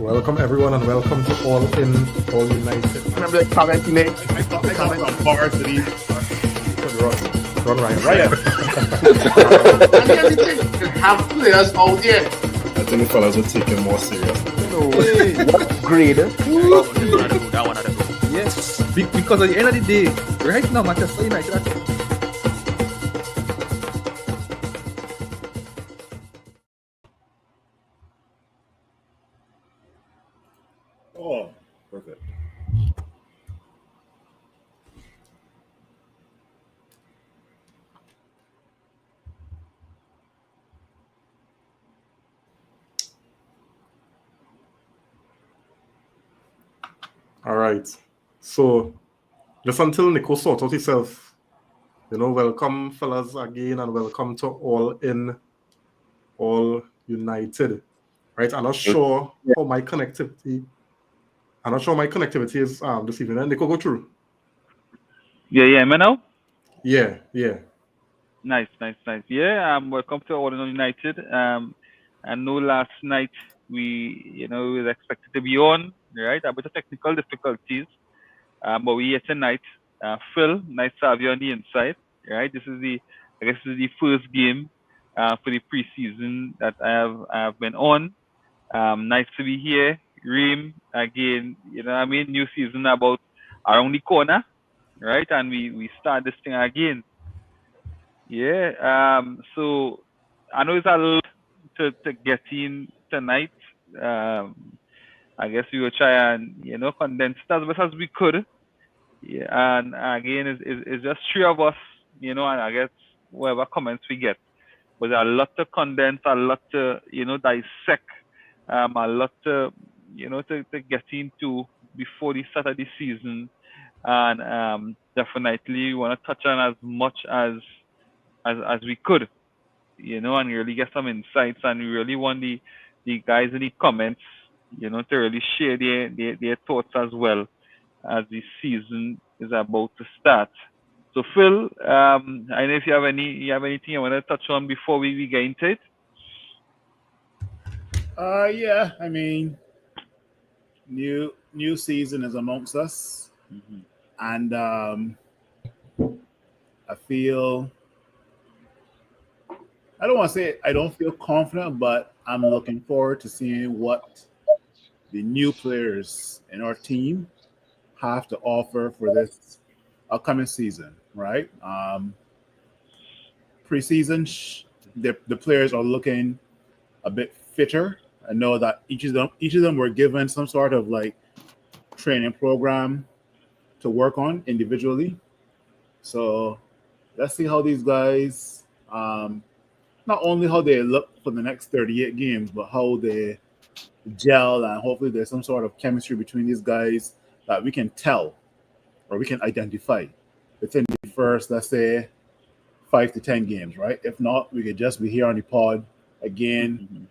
Welcome everyone and welcome to All In, All United. Remember the comment you made? I thought on bars to these. Run Ryan. And everything, you have players out there. I think the fellas will take it more serious. What grade? That one. Yes, because at the end of the day, right now, Manchester United are Oh, perfect. All right. So, just until Nico sort out himself, welcome fellas again and welcome to All In, All United. Right? I'm not sure how my connectivity. I'm not sure my connectivity is this evening. Nico, go through. Yeah, man. Now. Yeah. Nice. Yeah, welcome to All In United. I know last night we was expected to be on, right? A bit of technical difficulties, but we here tonight. Phil, nice to have you on the inside, right? This is the first game for the preseason that I have been on. Nice to be here, Reem. Again, new season about around the corner, right? And we start this thing again. Yeah. So I know it's a lot to get in tonight. I guess we will try and condense it as much as we could. Yeah. And again, it's just three of us. And I guess whatever comments we get, but a lot to condense, a lot to dissect, a lot to to get into before the start of the season, and definitely we want to touch on as much as we could, and really get some insights. And we really want the guys in the comments, to really share their thoughts as well as the season is about to start. So Phil, I don't know if you have anything you want to touch on before we get into it. Yeah. I mean, new season is amongst us, and I feel. I don't want to say I don't feel confident, but I'm looking forward to seeing what the new players in our team have to offer for this upcoming season, right? Preseason, the players are looking a bit fitter. I know that each of them were given some sort of like training program to work on individually. So let's see how these guys, not only how they look for the next 38 games, but how they gel, and hopefully there's some sort of chemistry between these guys that we can tell or we can identify within the first, let's say, 5 to 10 games, right? If not, we could just be here on the pod again,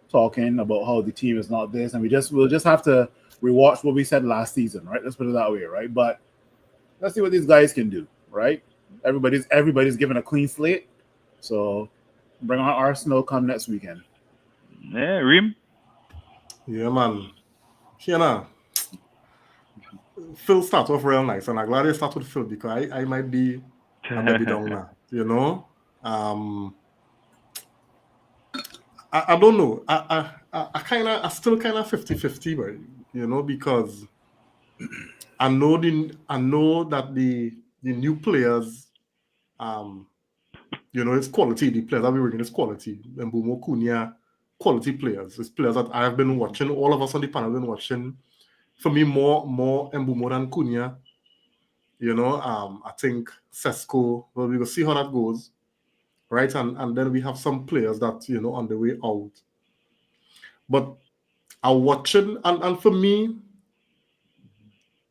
talking about how the team is not this, and we'll just have to rewatch what we said last season, right? Let's put it that way, right? But let's see what these guys can do, right? Everybody's given a clean slate, so bring on Arsenal come next weekend. Yeah, Reem. Yeah, man. Phil start off real nice, and I'm glad they start with Phil because I might be down now, I don't know. I still kind of 50-50, right? Because I know that the new players, it's quality. The players that we're working is quality. Mbeumo, Cunha, quality players. It's players that I have been watching. All of us on the panel have been watching. For me, more Mbeumo than Cunha. I think Sesko. Well, we will see how that goes, right? And then we have some players that on the way out. But I'm watching, and for me,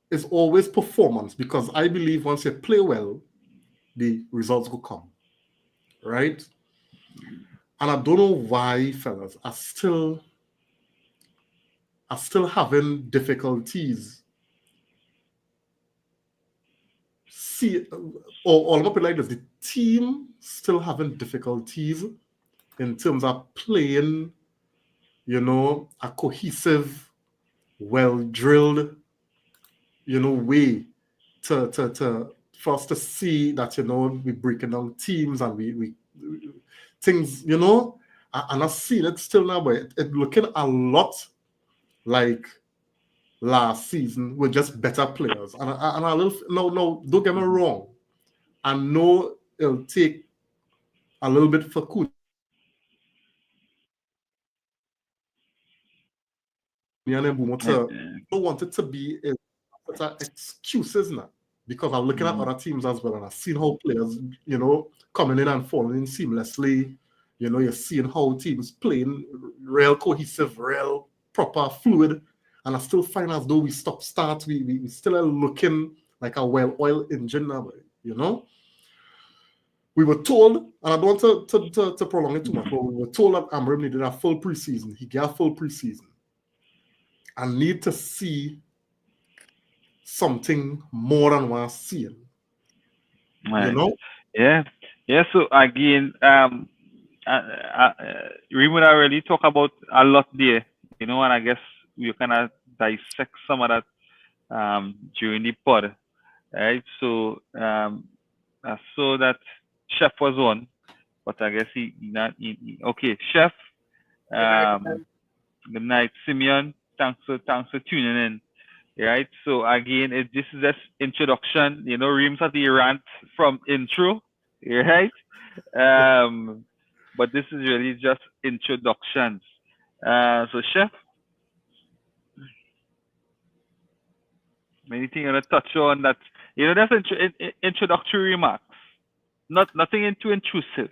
it's always performance, because I believe once you play well, the results will come, right? And I don't know why, fellas, I still having difficulties. Or I'm not like this. The team still having difficulties in terms of playing a cohesive, well-drilled, way to for us to see that, we breaking down teams and we things, and I see it still now, but it looking a lot like last season with just better players. And a little, no, don't get me wrong. I know it'll take a little bit for Cunha and Mbumo to don't want it to be excuses now. Because I'm looking at other teams as well, and I've seen how players, coming in and falling in seamlessly. You're seeing how teams playing real cohesive, real proper, fluid. And I still find as though we stop-start, we still are looking like a well-oiled engine now, We were told, and I don't want to prolong it too much, but we were told that Amram needed a full preseason. He got a full preseason. I need to see something more than what I'm seeing. Right. Yeah. So again, we would already talk about a lot there, and I guess we kind of dissect some of that during the pod, right? So I saw that Chef was on, but I guess he not. Okay, Chef. Good night, Simeon. Thanks for tuning in. Right. So again, this is just introduction. Reams at the rant from intro. Right. But this is really just introductions. So Chef, anything you want to touch on that? That's introductory remarks. Nothing too intrusive.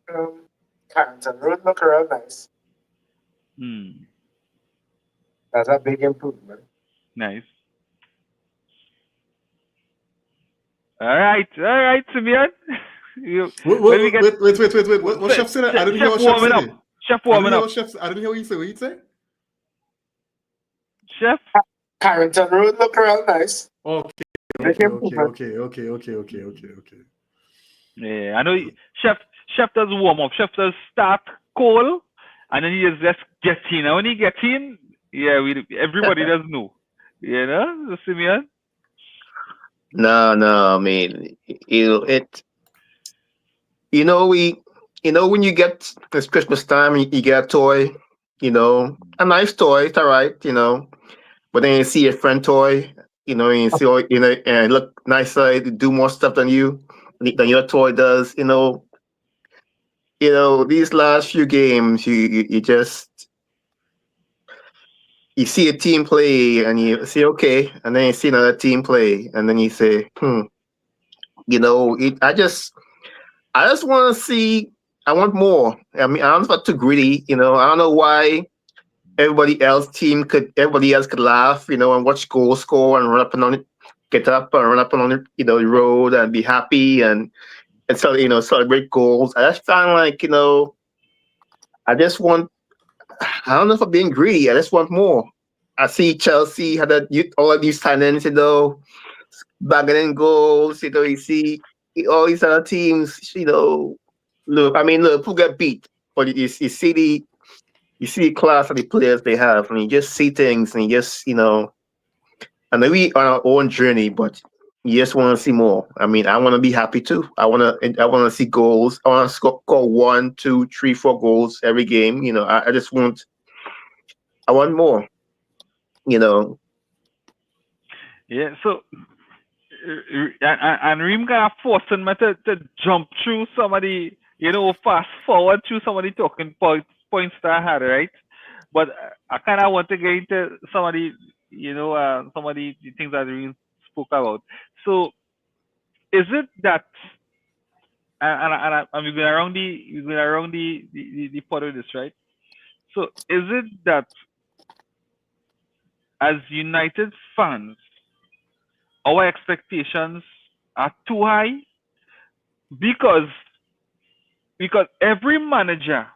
Carrington Road look real nice. That's a big improvement. Nice. All right, Simeon. Wait. What Chef said? I didn't hear what Chef said. Chef warming up. I didn't hear what you said. What you say? Chef? Carrington Road look real nice. Okay. Yeah, I know. Chef does warm up. Chef does start cold, and then he just get in. And when he gets in, everybody does know. Simeon? No. I mean, when you get this Christmas time, you get a toy, a nice toy. It's all right, but then you see your friend toy, and you see, and it look nicer, do more stuff than your toy does, these last few games, you just. You see a team play and you say, okay, and then you see another team play, and then you say, I just want to see. I want more. I mean, I'm not too greedy. I don't know why everybody else could laugh, and watch goals score and run up and on it, get up and run up and on it, the road and be happy and celebrate goals. I just find like, I just want. I don't know if I'm being greedy. I just want more. I see Chelsea had all of these talents, bagging in goals. You see all these other teams. Liverpool get beat, but you see the class of the players they have, and you just see things, and you just and we on our own journey, but you just want to see more. I mean, I want to be happy too. I want to see goals. I want to score 1, 2, 3, 4 goals every game. I just want. I want more. Yeah. So, and Reem kind of forcing me to jump through somebody, fast forward through somebody talking points that I had, right? But I kind of want to get into somebody, the things that Reem spoke about. So, is it that? And we're going around the part of this, right? So, is it that as United fans, our expectations are too high? Because every manager,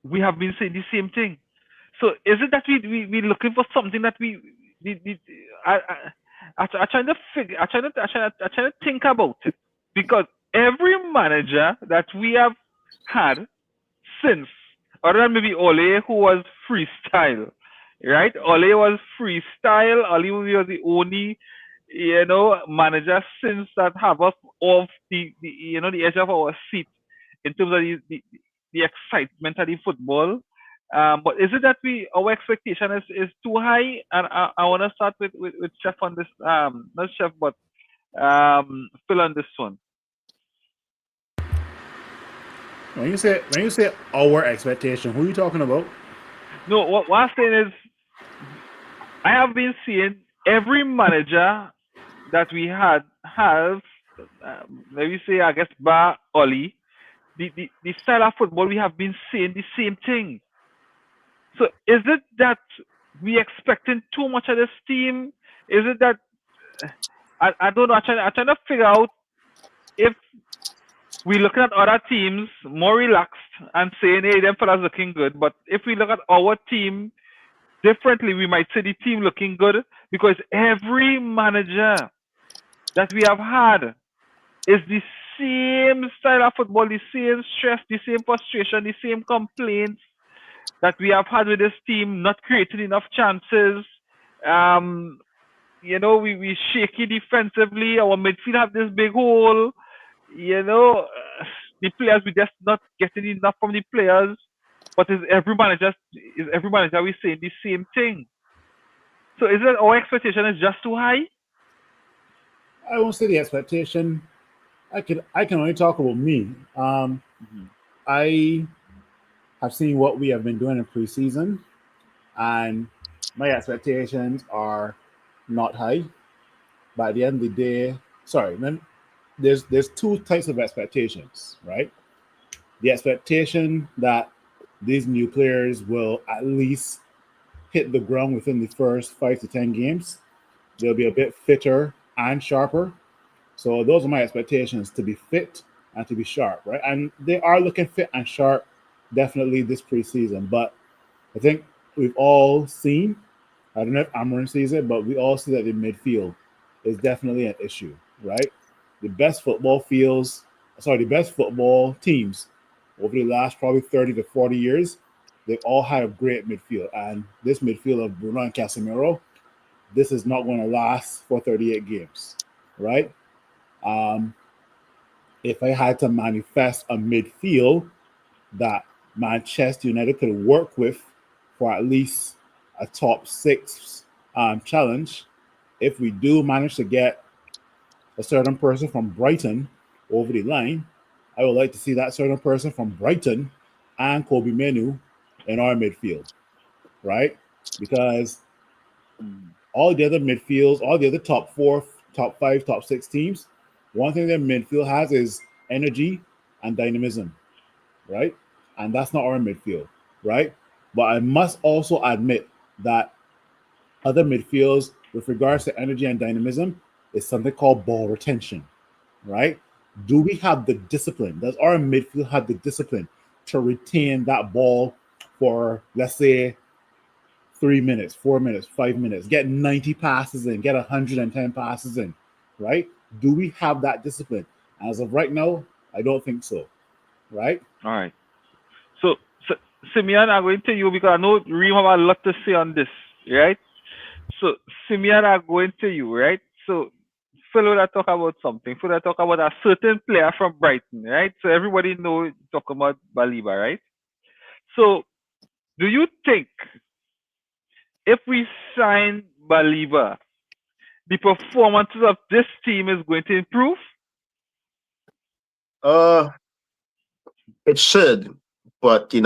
we have been saying the same thing. So is it that we looking for something that I trying to think about it, because every manager that we have had since, other than maybe Ole, who was freestyle, right? Ole was freestyle. Ole was the only, manager since that have us off the edge of our seat in terms of the excitement of the football. But is it that our expectation is too high? And I want to start with Chef on this. Not Chef, but Phil on this one. When you say our expectation, who are you talking about? No, what I'm saying is, I have been seeing every manager that we have, let me say, I guess, bar Oli, the style of football, we have been seeing the same thing. So is it that we expecting too much of this team? Is it that I don't know? I'm trying to figure out if we looking at other teams more relaxed and saying, hey, them fellas looking good. But if we look at our team differently, we might say the team looking good because every manager that we have had is the same style of football, the same stress, the same frustration, the same complaints that we have had with this team, not creating enough chances. We shaky defensively. Our midfield have this big hole. The players, we just not getting enough from the players. But is every manager we saying the same thing? So is it our expectation is just too high? I won't say the expectation. I can only talk about me. I have seen what we have been doing in preseason, and my expectations are not high. By the end of the day, there's two types of expectations, right? The expectation that these new players will at least hit the ground within the first 5 to 10 games. They'll be a bit fitter and sharper. So those are my expectations, to be fit and to be sharp, right? And they are looking fit and sharp definitely this preseason. But I think we've all seen, I don't know if Amarin sees it, but we all see that the midfield is definitely an issue, right? The best football teams over the last probably 30 to 40 years, they all have a great midfield. And this midfield of Bruno and Casemiro, this is not going to last for 38 games, right? If I had to manifest a midfield that Manchester United could work with for at least a top 6 challenge, if we do manage to get a certain person from Brighton over the line, I would like to see that certain person from Brighton and Kobe Menu in our midfield, right? Because all the other midfields, all the other top 4, top 5, top 6 teams, one thing that midfield has is energy and dynamism, right? And that's not our midfield, right? But I must also admit that other midfields, with regards to energy and dynamism, is something called ball retention, right? Do we have the discipline? Does our midfield have the discipline to retain that ball for, let's say, 3 minutes, 4 minutes, 5 minutes, get 90 passes in, get 110 passes in, right? Do we have that discipline? As of right now, I don't think so, right? All right. So Simeon, I'm going to you because I know Reem have a lot to say on this, right? So Simeon, I'm going to you, right? So Phil will talk about something. Phil will talk about a certain player from Brighton, right? So everybody know talk about Baliba, right? So do you think if we sign Baliba, the performances of this team is going to improve? It should, but it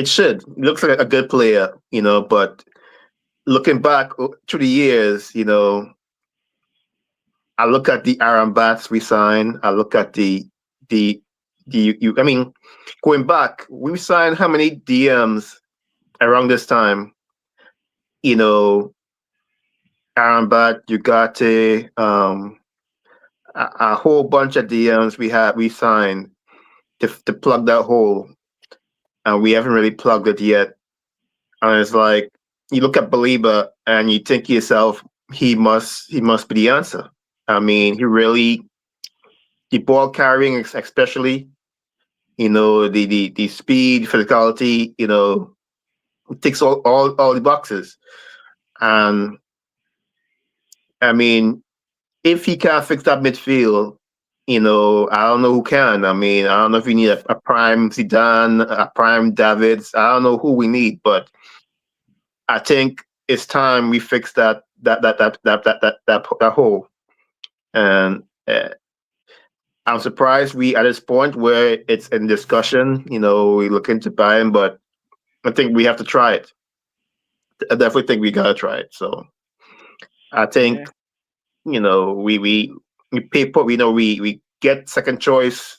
should. He looks like a good player, but looking back through the years, I look at the Aaron Bats we signed. I look at going back, we signed how many DMs around this time? Aaron Bat, Ugarte, a whole bunch of DMs we signed to plug that hole, and we haven't really plugged it yet. And it's like you look at Baliba and you think to yourself, he must be the answer. I mean, he really the ball carrying, especially, the speed, physicality, ticks all the boxes. And I mean, if he can't fix that midfield, I don't know who can. I mean, I don't know if we need a prime Zidane, a prime Davids. I don't know who we need, but I think it's time we fix that hole. And I'm surprised we at this point where it's in discussion. We look into buying, but I think we have to try it. I definitely think we gotta try it. So I think we pay put. We get second choice.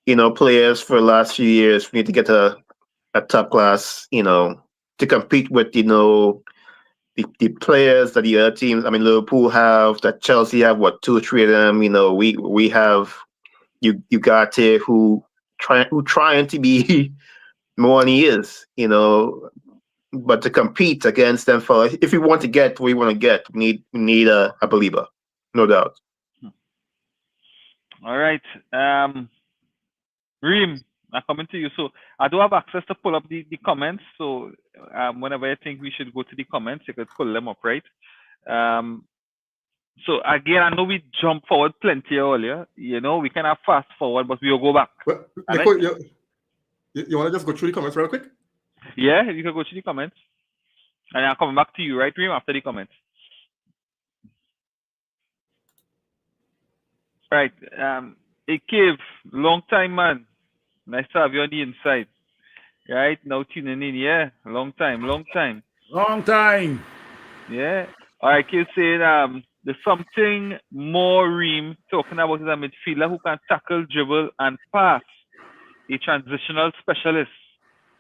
Players for the last few years. We need to get a top class. To compete with the players that the other teams. I mean, Liverpool have, that Chelsea have. What, two or three of them? We have Ugarte who trying to be more than he is. But to compete against them, if we want to get what we want to get, we need a believer, no doubt. All right. Reem, I'm coming to you. So I do have access to pull up the comments. So whenever I think we should go to the comments, you could pull them up, right? So again, I know we jumped forward plenty earlier. We can have fast forward, but we'll go back. Well, Nico, you want to just go through the comments real quick? Yeah, you can go to the comments. And I'm coming back to you, right, Reem, after the comments. Right. A cave, long time, man. Nice to have you on the inside. Right, now tuning in, yeah. Long time. Long time. Yeah. All right, Cave saying there's something more Reem talking about is a midfielder who can tackle, dribble, and pass. A transitional specialist.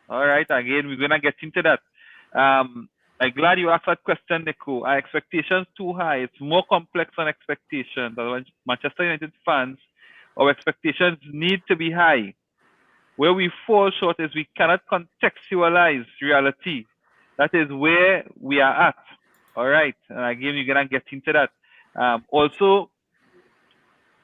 All right, again, we're gonna get into that. I'm glad you asked that question, Nico. Our expectations too high. It's more complex than expectations. As Manchester United fans, our expectations need to be high. Where we fall short is we cannot contextualize reality. That is where we are at. All right. And again, we're going to get into that. Also,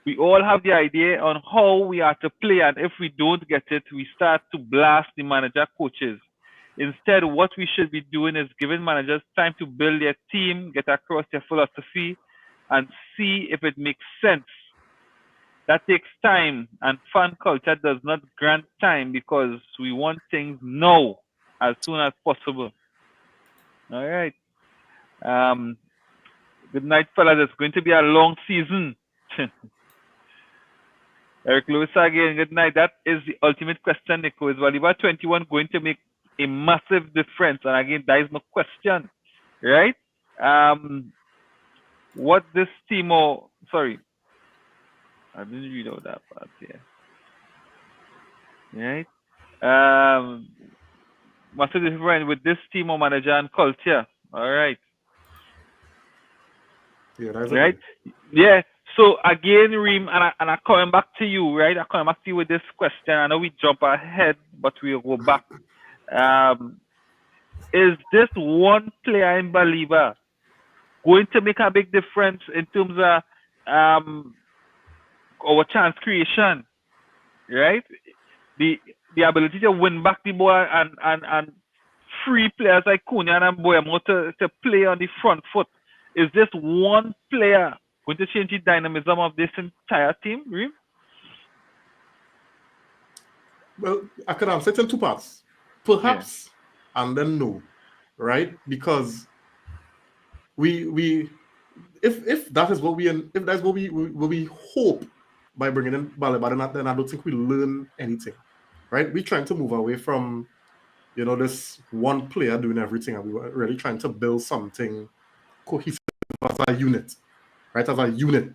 we all have the idea on how we are to play. And if we don't get it, we start to blast the manager coaches. Instead, what we should be doing is giving managers time to build their team, get across their philosophy, and see if it makes sense. That takes time, and fan culture does not grant time because we want things now, as soon as possible. All right. Good night, fellas. It's going to be a long season. Eric Lewis again, good night. That is the ultimate question, Nico. Is Valiba 21 going to make a massive difference? And again, that is no question, right? What this team, sorry, I didn't read out that part here. Right? Massive difference with this team or manager and culture. All right. Yeah, that's right. Yeah. So again, Reem, and I'm coming back to you, right? I'm coming back to you with this question. I know we jump ahead, but we'll go back. Is this one player in Baliba going to make a big difference in terms of our chance creation, right? The ability to win back the ball and free players like Cunha and Mboemo to play on the front foot. Is this one player going to change the dynamism of this entire team, Reem? Well, I could answer it in two parts. Perhaps, and then no, right? Because if that is what we hope by bringing in Baliba, then I don't think we learn anything, right? We're trying to move away from this one player doing everything, and we were really trying to build something cohesive as a unit, right? As a unit,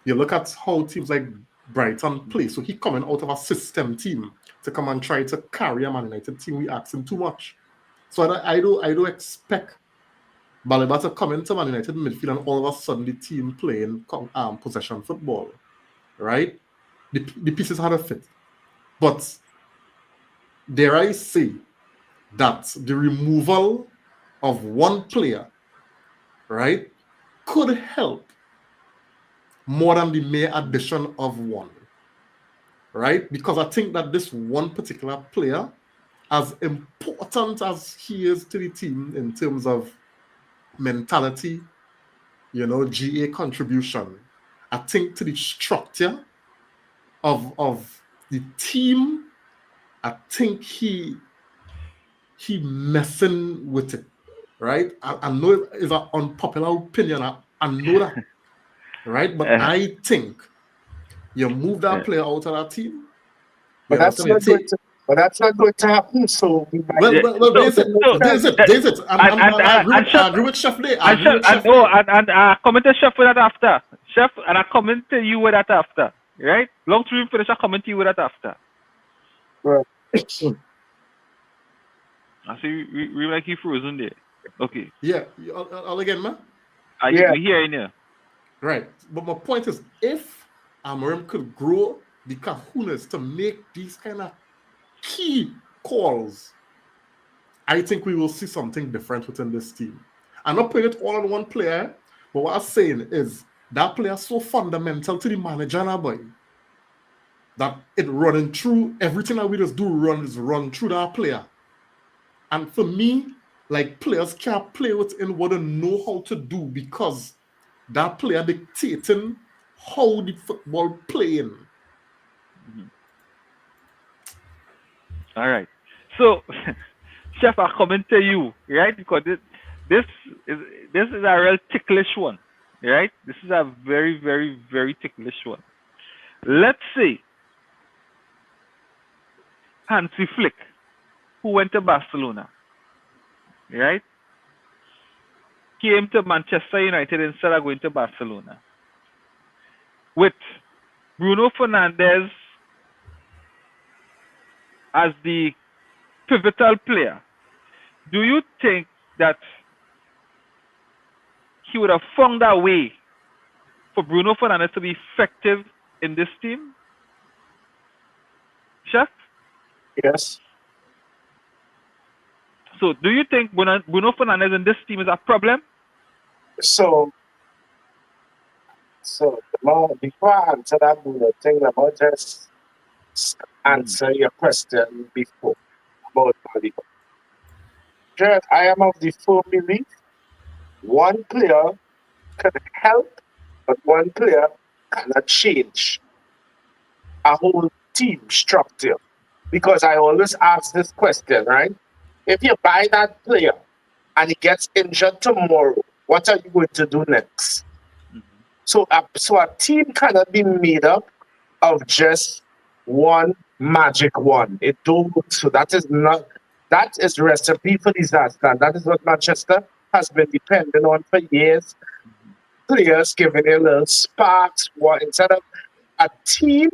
you look at how teams like Brighton play. So he coming out of a system team to come and try to carry a Man United team. We ask him too much. So I do expect Baliba to come into Man United midfield and all of a sudden the team playing possession football, right? The pieces had a fit. But dare I say that the removal of one player, right, could help more than the mere addition of one, right? Because I think that this one particular player, as important as he is to the team in terms of mentality, GA contribution, I think to the structure of the team, I think he messing with it, right? I know it's an unpopular opinion. I know that, right? But I think you move that player out of that team. But that's not going to. But that's not going to happen. So we might. Well, there's it. I agree with Chef Day. And I comment to Chef with that after. Chef, and I comment to you with that after. Right? Long to finish, I comment to you with that after. Right. I see we like you frozen there. Okay. Yeah. All again, man? We hearing you. Right. But my point is, if Amorim could grow the kahunas to make these kind of key calls, I think we will see something different within this team. I'm not putting it all on one player, but what I'm saying is that player is so fundamental to the manager now, boy, that it running through everything that we just do run through that player. And for me, like, players can't play within what they know how to do because that player dictating how the football playing. Mm-hmm. All right. So, Chef, I comment to you, right? Because this is a real ticklish one, right? This is a very, very, very ticklish one. Let's say Hansi Flick, who went to Barcelona, right, came to Manchester United instead of going to Barcelona, with Bruno Fernandes as the pivotal player. Do you think that he would have found a way for Bruno Fernandes to be effective in this team? Chef? Yes. So, do you think Bruno Fernandes in this team is a problem? So before I answer that, thing about just answer your question before about body. I am of the firm belief one player can help, but one player cannot change a whole team structure. Because I always ask this question, right? If you buy that player and he gets injured tomorrow, what are you going to do next? Mm-hmm. So a team cannot be made up of just one magic one. It don't work. So that is recipe for disaster. And that is what Manchester has been dependent on for years. Players giving a little sparks, instead of a team.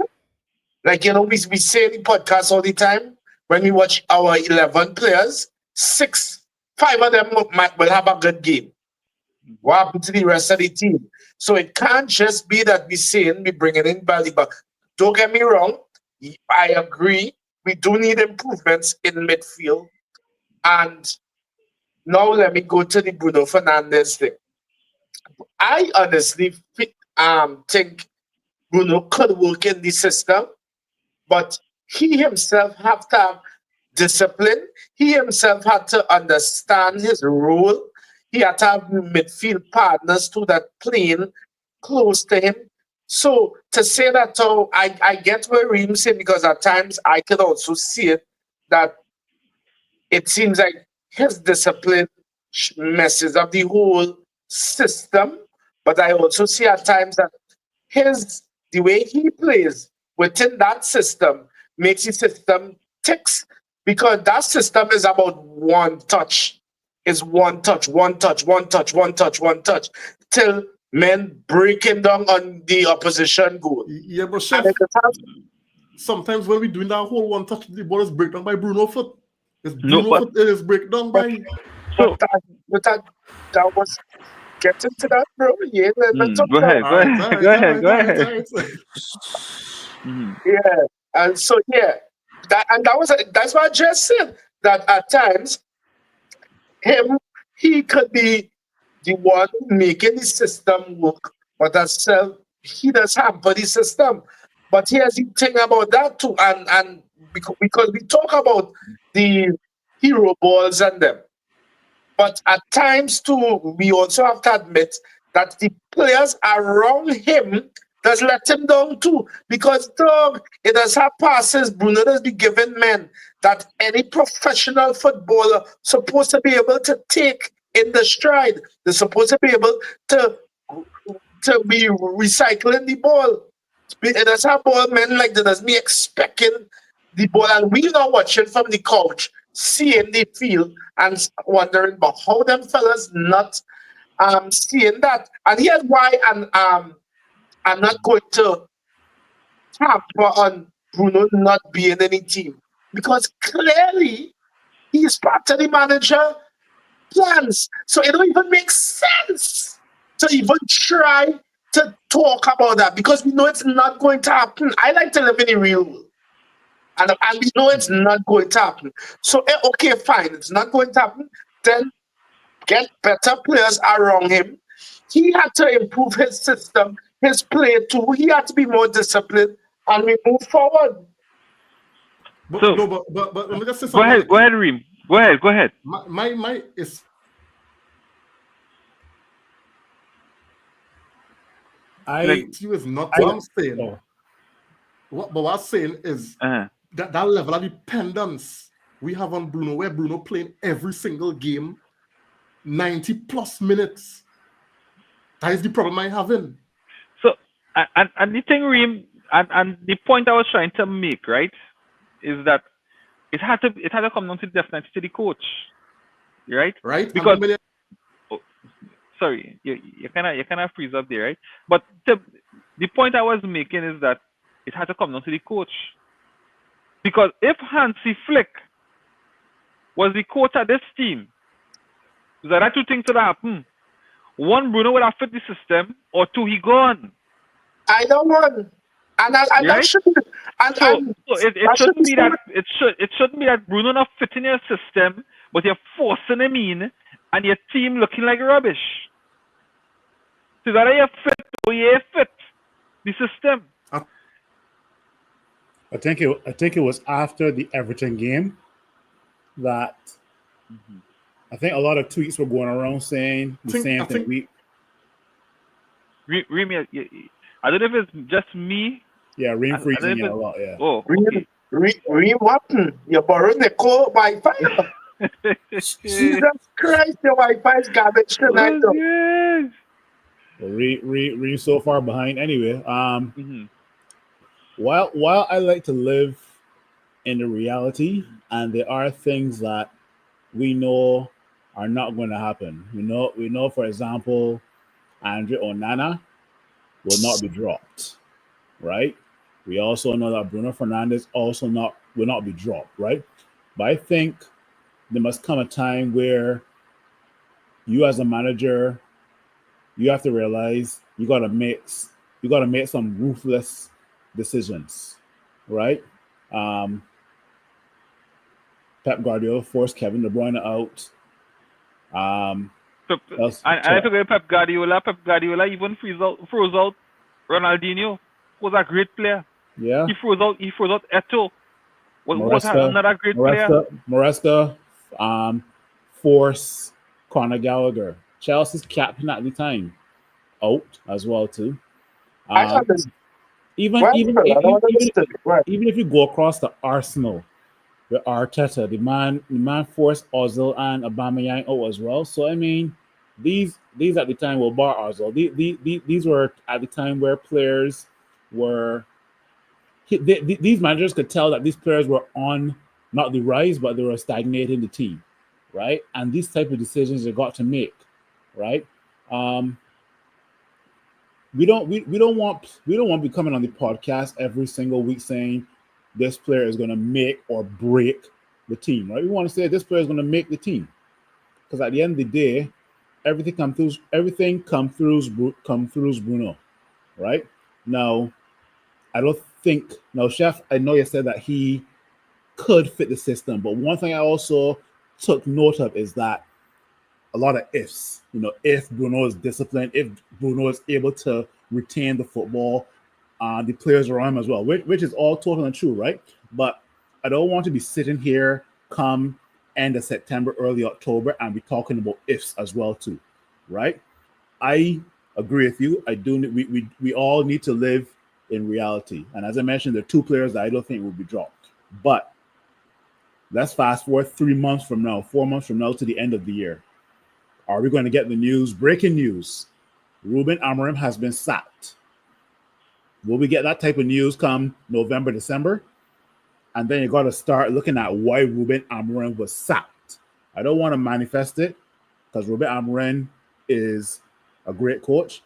Like, we say in the podcast all the time, when we watch our 11 players, 5 of them will have a good game. What happened to the rest of the team? So it can't just be that we bringing in Baliba. Don't get me wrong. I agree. We do need improvements in midfield. And now let me go to the Bruno Fernandes thing. I honestly think Bruno could work in the system, but he himself have to have discipline. He himself had to understand his role. He had to have midfield partners too that playing close to him. So to say that, I get where Reem's saying, because at times I could also see it, that it seems like his discipline messes up the whole system. But I also see at times that the way he plays within that system makes the system ticks, because that system is about one touch. It's one touch, one touch, one touch, one touch, one touch, till men breaking down on the opposition goal. Yeah, but Chef, sometimes when we're doing that whole one touch, the ball is breakdown by Bruno foot. It is breakdown by. But that was getting to that, bro. Yeah, go ahead. Yeah, and so that's what I just said. That at times, he could be the one making the system work, but he does hamper the system. But here's the thing about that too, and because we talk about the hero balls and them, but at times too, we also have to admit that the players around him does let him down too. Because dog, it does have passes Bruno does be giving men that any professional footballer supposed to be able to take in the stride. They're supposed to be able to be recycling the ball. It does have ball men like that does me expecting the ball, and we are watching from the couch, seeing the field and wondering about how them fellas not seeing that. And here's why I'm not going to hamper on Bruno not being in the team. Because clearly he's part of the manager plans. So it don't even make sense to even try to talk about that because we know it's not going to happen. I like to live in the real world. And we know it's not going to happen. So, okay, fine, it's not going to happen. Then get better players around him. He had to improve his system, his play too. He had to be more disciplined, and we move forward. But, So- no, but let me just say Go something. ahead, Reem. Go ahead. My is you is not what I'm saying. Oh. But what I'm saying is Uh-huh. that level of dependence we have on Bruno, where Bruno playing every single game, 90 plus minutes. That is the problem I have in. So, and the thing, Reem, and the point I was trying to make, right, is that it had to come down to definitely to the coach, right? Right? Because And sorry, you kind of freeze up there, right? But the point I was making is that it had to come down to the coach. Because if Hansi Flick was the coach of this team, there are two things that happen. One, Bruno would have fit the system, or two, he gone. I don't want, and that Right? shouldn't. And, So it that shouldn't be shouldn't that it shouldn't be that Bruno not fitting your system, but you're forcing him in, and your team looking like rubbish. So that you fit or you fit the system. I think it was after the Everton game that I think a lot of tweets were going around saying the same thing. Remy, I don't know if it's just me. Reem freezing a lot. Yeah. Oh, okay. Reem, you're borrowing the core Wi-Fi. Jesus Christ, your Wi-Fi is garbage tonight. Oh, yes. Well, Reem so far behind anyway. Mm-hmm. While I like to live in the reality, and there are things that we know are not going to happen. We know, for example, Andre Onana will not be dropped, right? We also know that Bruno Fernandes will not be dropped, right? But I think there must come a time where you, as a manager, you have to realize you got to make some ruthless decisions, right? Pep Guardiola forced Kevin De Bruyne out. I forget Pep Guardiola. Pep Guardiola even froze out Ronaldinho. Was a great player. Yeah. He froze out Eto'o. Was another great player. Maresca forced Conor Gallagher, Chelsea's captain at the time, out as well too. Even if you go across to Arsenal with Arteta, the man forced Ozil and Aubameyang out as well. So I mean, these at the time were bar Ozil. These were at the time where players were. These managers could tell that these players were on not the rise, but they were stagnating the team, right? And these type of decisions they got to make, right? We don't want to be coming on the podcast every single week saying this player is going to make or break the team, right? We want to say this player is going to make the team, because at the end of the day, everything comes through Bruno, right? Now, I don't think Chef. I know you said that he could fit the system, but one thing I also took note of is that a lot of ifs. If Bruno is disciplined, if Bruno is able to retain the football, the players around him as well, which is all total and true, right? But I don't want to be sitting here come end of September, early October, and be talking about ifs as well too, right? I agree with you. I do. We all need to live in reality. And as I mentioned, there are 2 players that I don't think will be dropped. But let's fast forward 3 months from now, 4 months from now to the end of the year. Are we going to get the news? Breaking news. Ruben Amorim has been sacked. Will we get that type of news come November, December? And then you got to start looking at why Ruben Amorim was sacked. I don't want to manifest it because Ruben Amorim is a great coach,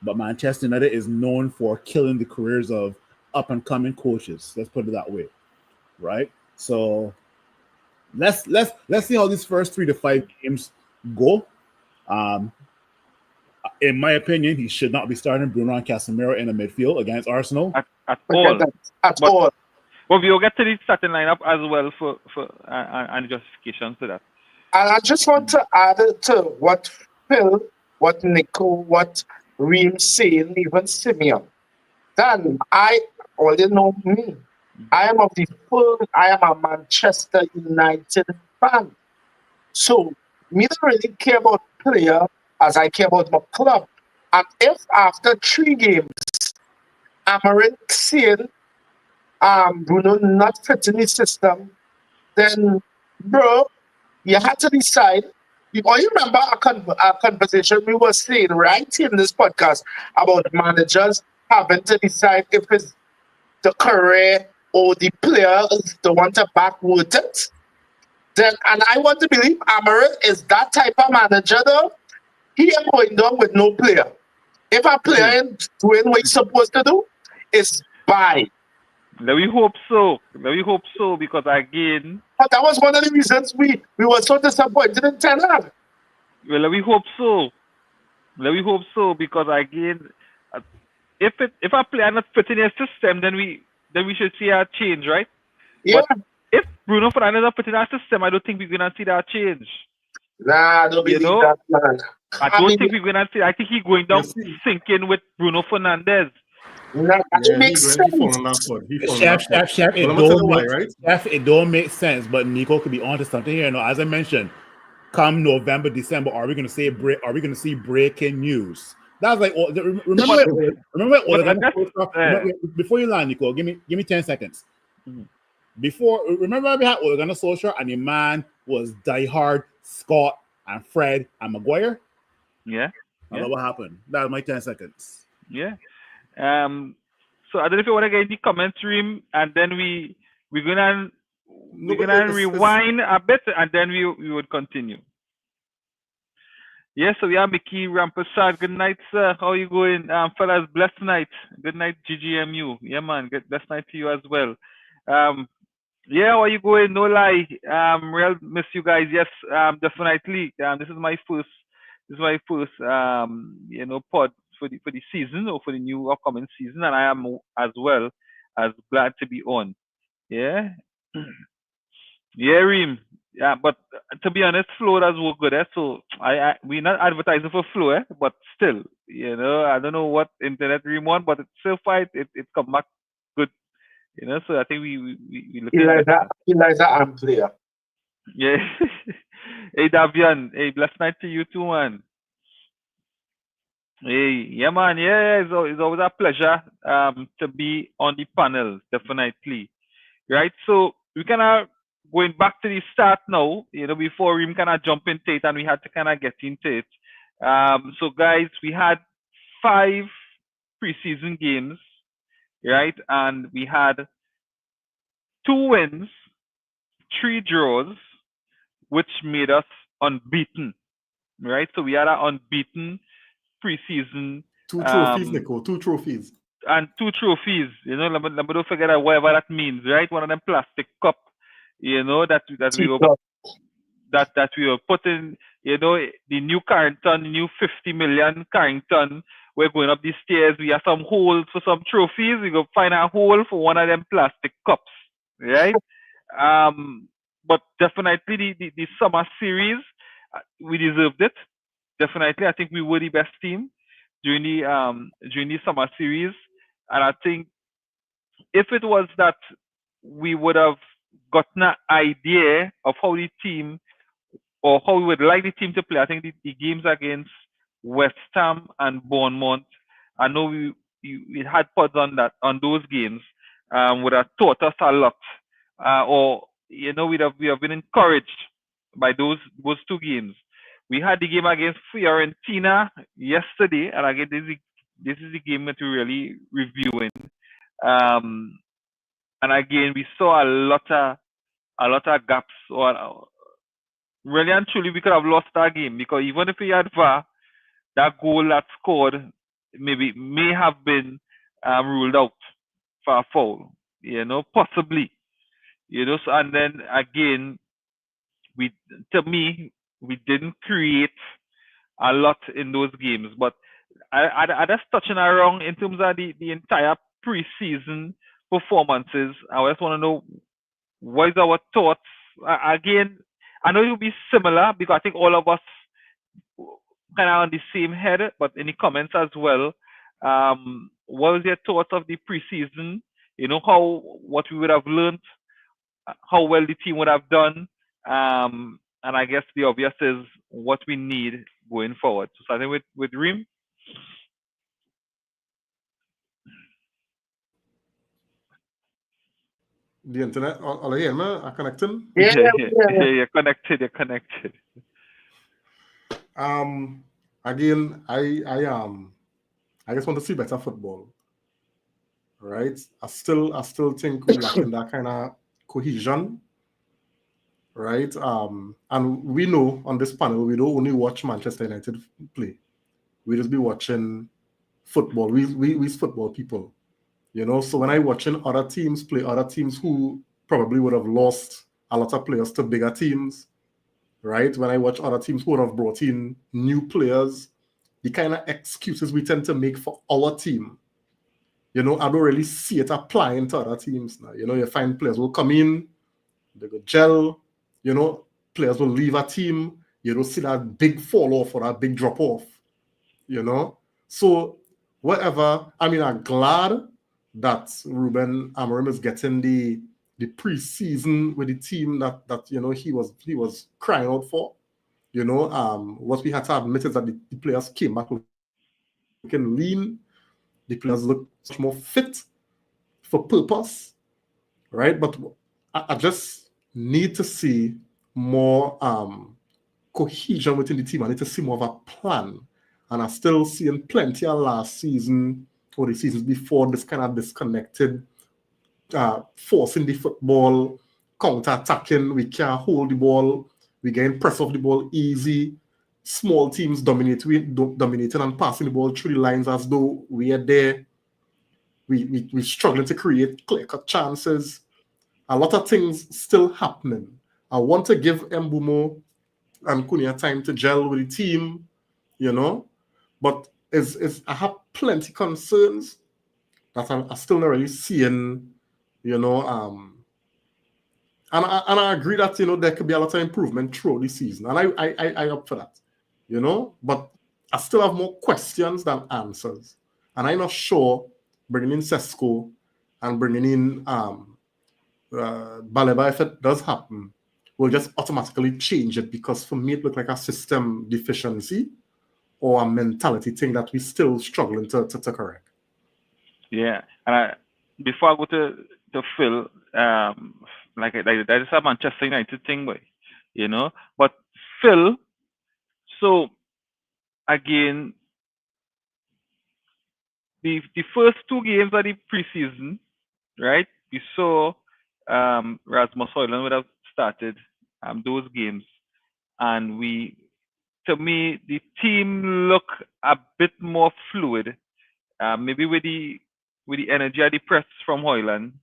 but Manchester United is known for killing the careers of up-and-coming coaches. Let's put it that way, right? So let's see how these first 3 to 5 games go. In my opinion, he should not be starting Bruno and Casemiro in the midfield against Arsenal. At all. At all. But we'll get to the starting lineup as well for and justifications to that. And I just want to add to what Phil, what Nico, what Reem saying, even Simeon. Dan, I already know me. I am a Manchester United fan. So me don't really care about player as I care about my club. And if after 3 games, Amorim saying Bruno not fitting the system, then bro, you had to decide. You remember our conversation we were saying right here in this podcast about managers having to decide if it's the career or the player is the one to back with it. Then, and I want to believe Amorim is that type of manager though. He ain't going down with no player. If a player is doing what he's supposed to do, it's buy. Let we hope so. Because again. But that was one of the reasons we were so disappointed in Ten Hag. Well, let we hope so. Because again, if a player not fitting a system, then we should see a change, right? Yeah. But if Bruno Fernandes not fitting our system, I don't think we're gonna see that change. Nah, I don't believe that, man. I don't think we're gonna see. I think he's going down sinking with Bruno Fernandes. Nah, it makes sense. Chef, it don't make sense. But Nico could be onto something here. No, as I mentioned, come November, December, are we going to see breaking news? That's like remember before you land, Nico. Give me 10 seconds. Remember we had Ole Gunnar Solskjaer and the man was diehard Scott and Fred and Maguire. Yeah. I know what happened. That was my 10 seconds. Yeah. So I don't know if you want to get in the comments room, and then we're gonna rewind a bit, and then we would continue. Yes, so we have Mickey Rampasad. Good night, sir. How are you going, fellas? Blessed night. Good night, GGMU. Yeah, man. Blessed night to you as well. Yeah, how are you going? No lie. Real miss you guys. Yes, definitely. This is my first pod for the season, or for the new upcoming season, and I am as well as glad to be on. Yeah. Yeah, Reem. Yeah, but to be honest, Flo does work good. So we're not advertising for Flo, but still, I don't know what internet Reem want, but it's still fight. It come back good. So I think we look at Eliza I'm clear. Yeah. Hey Davian. Hey, blessed night to you too, man. Hey, yeah, man. Yeah, it's always a pleasure to be on the panel, definitely. Right. So we kind of going back to the start now. Before we kind of jump into it, and we had to kind of get into it. So guys, we had 5 preseason games, right? And we had 2 wins, 3 draws, which made us unbeaten, right? So we had an unbeaten preseason. 2 trophies, Nico. 2 trophies. And 2 trophies. Let me don't forget whatever that means, right? One of them plastic cup, that we were putting, the new Carrington, the new 50 million Carrington. We're going up these stairs. We have some holes for some trophies. We go find a hole for one of them plastic cups, right? But definitely the summer series, we deserved it. Definitely, I think we were the best team. during the summer series, and I think if it was that we would have gotten an idea of how the team or how we would like the team to play, I think the games against West Ham and Bournemouth, I know we had pods on those games, would have taught us a lot, or we have been encouraged by those two games. We had the game against Fiorentina yesterday, and again this is the game that we're really reviewing. And again, we saw a lot of gaps. Or really and truly, we could have lost that game because even if we had VAR, that goal that scored may have been ruled out for a foul. Possibly. So, and then again, to me, we didn't create a lot in those games. But I just touching around in terms of the entire preseason performances. I just want to know what is our thoughts. Again, I know it will be similar because I think all of us kind of on the same head, but in the comments as well. What was your thoughts of the preseason? What we would have learned, how well the team would have done, and I guess the obvious is what we need going forward. So starting with Reem. The internet, all I hear, man, are connecting. Yeah, You're connected. Again, I just want to see better football. Right? I still think we lacking that kind of cohesion. Right? And we know on this panel we don't only watch Manchester United play. We just be watching football. We football people. So when I watching other teams play, other teams who probably would have lost a lot of players to bigger teams, right? When I watch other teams who would have brought in new players, the kind of excuses we tend to make for our team, I don't really see it applying to other teams now. You find players will come in, they go gel, players will leave a team, you don't see that big fall off or that big drop off, So whatever, I'm glad that Ruben Amorim is getting the preseason with the team that he was crying out for. What we had to admit is that the players came back looking lean, the players look much more fit for purpose, right? But I just need to see more cohesion within the team. I need to see more of a plan. And I'm still seeing plenty of last season or the seasons before this kind of disconnected, forcing the football, counter-attacking. We can't hold the ball. We getting press off the ball easy. Small teams dominating and passing the ball through the lines as though we are there. We're struggling to create clear-cut chances. A lot of things still happening. I want to give Mbumo and Cunha time to gel with the team, but I have plenty concerns that I'm still not really seeing, and I agree that there could be a lot of improvement throughout the season, and I up for that, but I still have more questions than answers, and I'm not sure bringing in Sesko and bringing in Baleba, if it does happen, will just automatically change it, because for me it looked like a system deficiency or a mentality thing that we're still struggling to correct. Yeah, and before I go to Phil, like that is a Manchester United thing, boy, But Phil, so again, the first two games of the preseason, right? We saw Rasmus Højlund would have started those games, and to me, the team look a bit more fluid, maybe with the energy of the press from Højlund,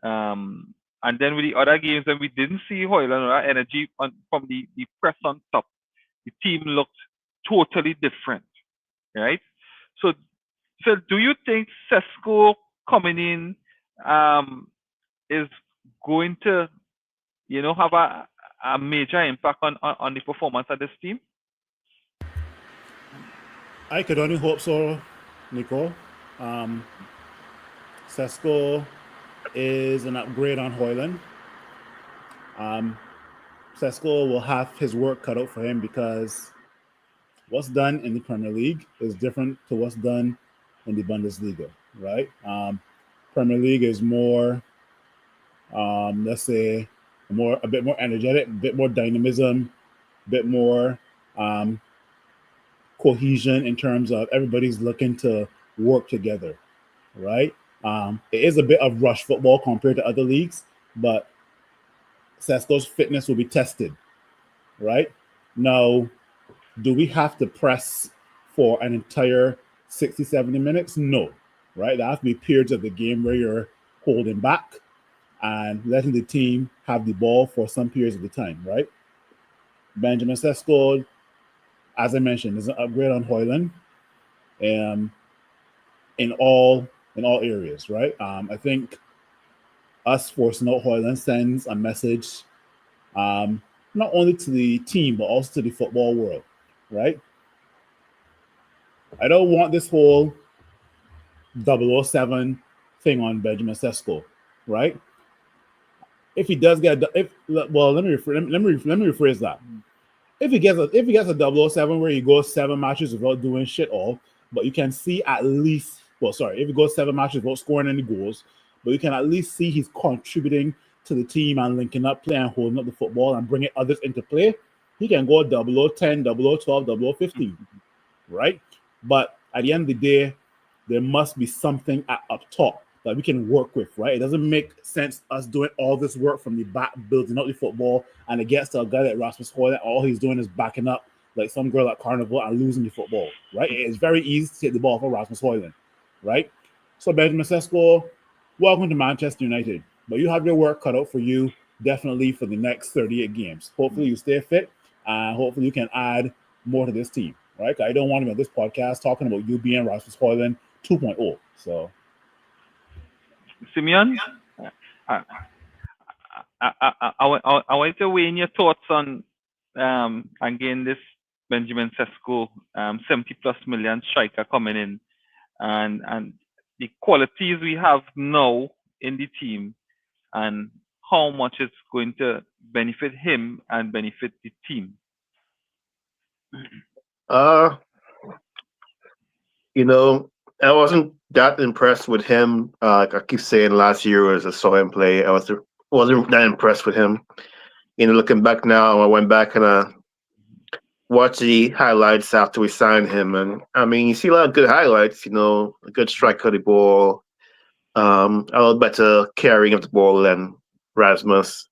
and then with the other games that we didn't see Højlund or energy from the press on top, the team looked totally different, right? So do you think Sesko coming in is going to, have a major impact on the performance of this team? I could only hope so, Nico. Sesko is an upgrade on Hoyland. Sesko will have his work cut out for him because what's done in the Premier League is different to what's done in the Bundesliga, right? Premier League is more, let's say, a bit more energetic, a bit more dynamism, a bit more cohesion in terms of everybody's looking to work together, right? It is a bit of rush football compared to other leagues, but Sesko's fitness will be tested, right? Now, do we have to press for an entire 60, 70 minutes? No, right? There have to be periods of the game where you're holding back and letting the team have the ball for some periods of the time, right? Benjamin Sesko, as I mentioned, is an upgrade on Hoyland in all areas, right? I think us forcing out Hoyland sends a message not only to the team but also to the football world, right? I don't want this whole 007 thing on Benjamin Sesko, right? If he does get let me rephrase that. If he gets a 007 where he goes 7 matches without doing shit all, but you can see at least if he goes 7 matches without scoring any goals, but you can at least see he's contributing to the team and linking up play and holding up the football and bringing others into play, he can go 0010, 0012, 0015, right? But at the end of the day, there must be something up top that we can work with, right? It doesn't make sense us doing all this work from the back, building up the football, and it gets to a guy like Rasmus Højlund, all he's doing is backing up like some girl at Carnival and losing the football, right? It's very easy to take the ball from Rasmus Højlund, right? So Benjamin Sesko, welcome to Manchester United, but you have your work cut out for you definitely for the next 38 games. Hopefully you stay fit, and hopefully you can add more to this team, right? I don't want him on this podcast talking about you being Rasmus Højlund 2.0. So, Simeon, I, I want to weigh in your thoughts on again this Benjamin Sesko 70 plus million striker coming in, and the qualities we have now in the team, and how much it's going to benefit him and benefit the team. I wasn't that impressed with him. Like I keep saying, last year as I saw him play, wasn't that impressed with him. Looking back now, I went back and watched the highlights after we signed him, and I mean, you see a lot of good highlights. A good strike of the ball, a lot better carrying of the ball than Rasmus.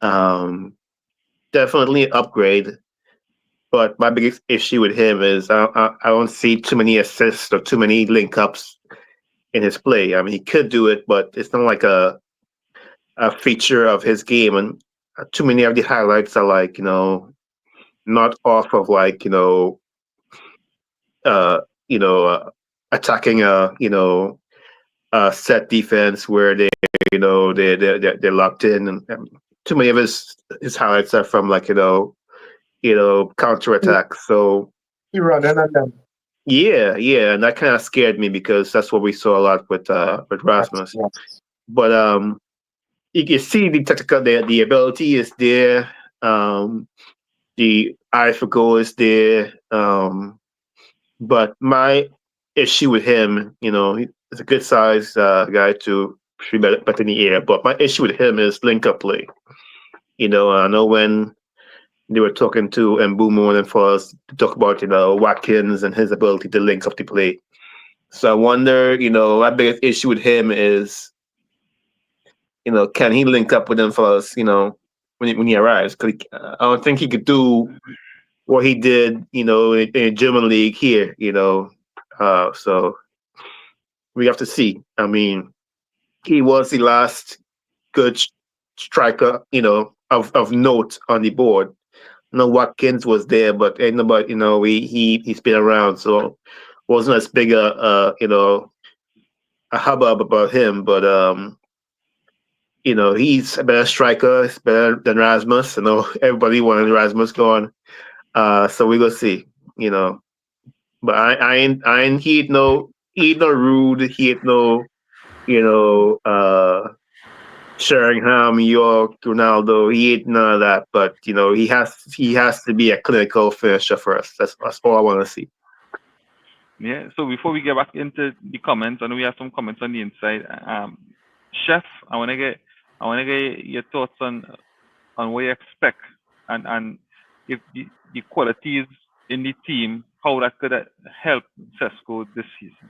Definitely an upgrade. But my biggest issue with him is I don't see too many assists or too many link ups in his play. I mean, he could do it, but it's not like a feature of his game. And too many of the highlights are like, not off of like, attacking a set defense where they're locked in. And too many of his highlights are from like, counter attack. So He running on them. yeah, and that kind of scared me because that's what we saw a lot with Rasmus. Yeah. But you can see the tactical, the ability is there. The eye for goal is there. But my issue with him, he's a good size guy to be better in the air. But my issue with him is link up play. I know when they were talking to Mbumo and for us to talk about, Watkins and his ability to link up the play. So I wonder, my biggest issue with him is, can he link up with them for us, when he arrives? Because I don't think he could do what he did, in German league here, so we have to see. I mean, he was the last good striker, of note on the board. Watkins was there, but ain't nobody, he's been around, so wasn't as big a hubbub about him. But he's a better striker. He's better than Rasmus. Everybody wanted Rasmus going. So we will see. But he ain't no rude, he ain't no, Sheringham, York, Ronaldo, he ain't none of that. But he has to be a clinical finisher for us. That's all I want to see. Yeah. So before we get back into the comments, I know we have some comments on the inside. Chef, I wanna get your thoughts on what you expect and if the qualities in the team, how that could help Cesco this season.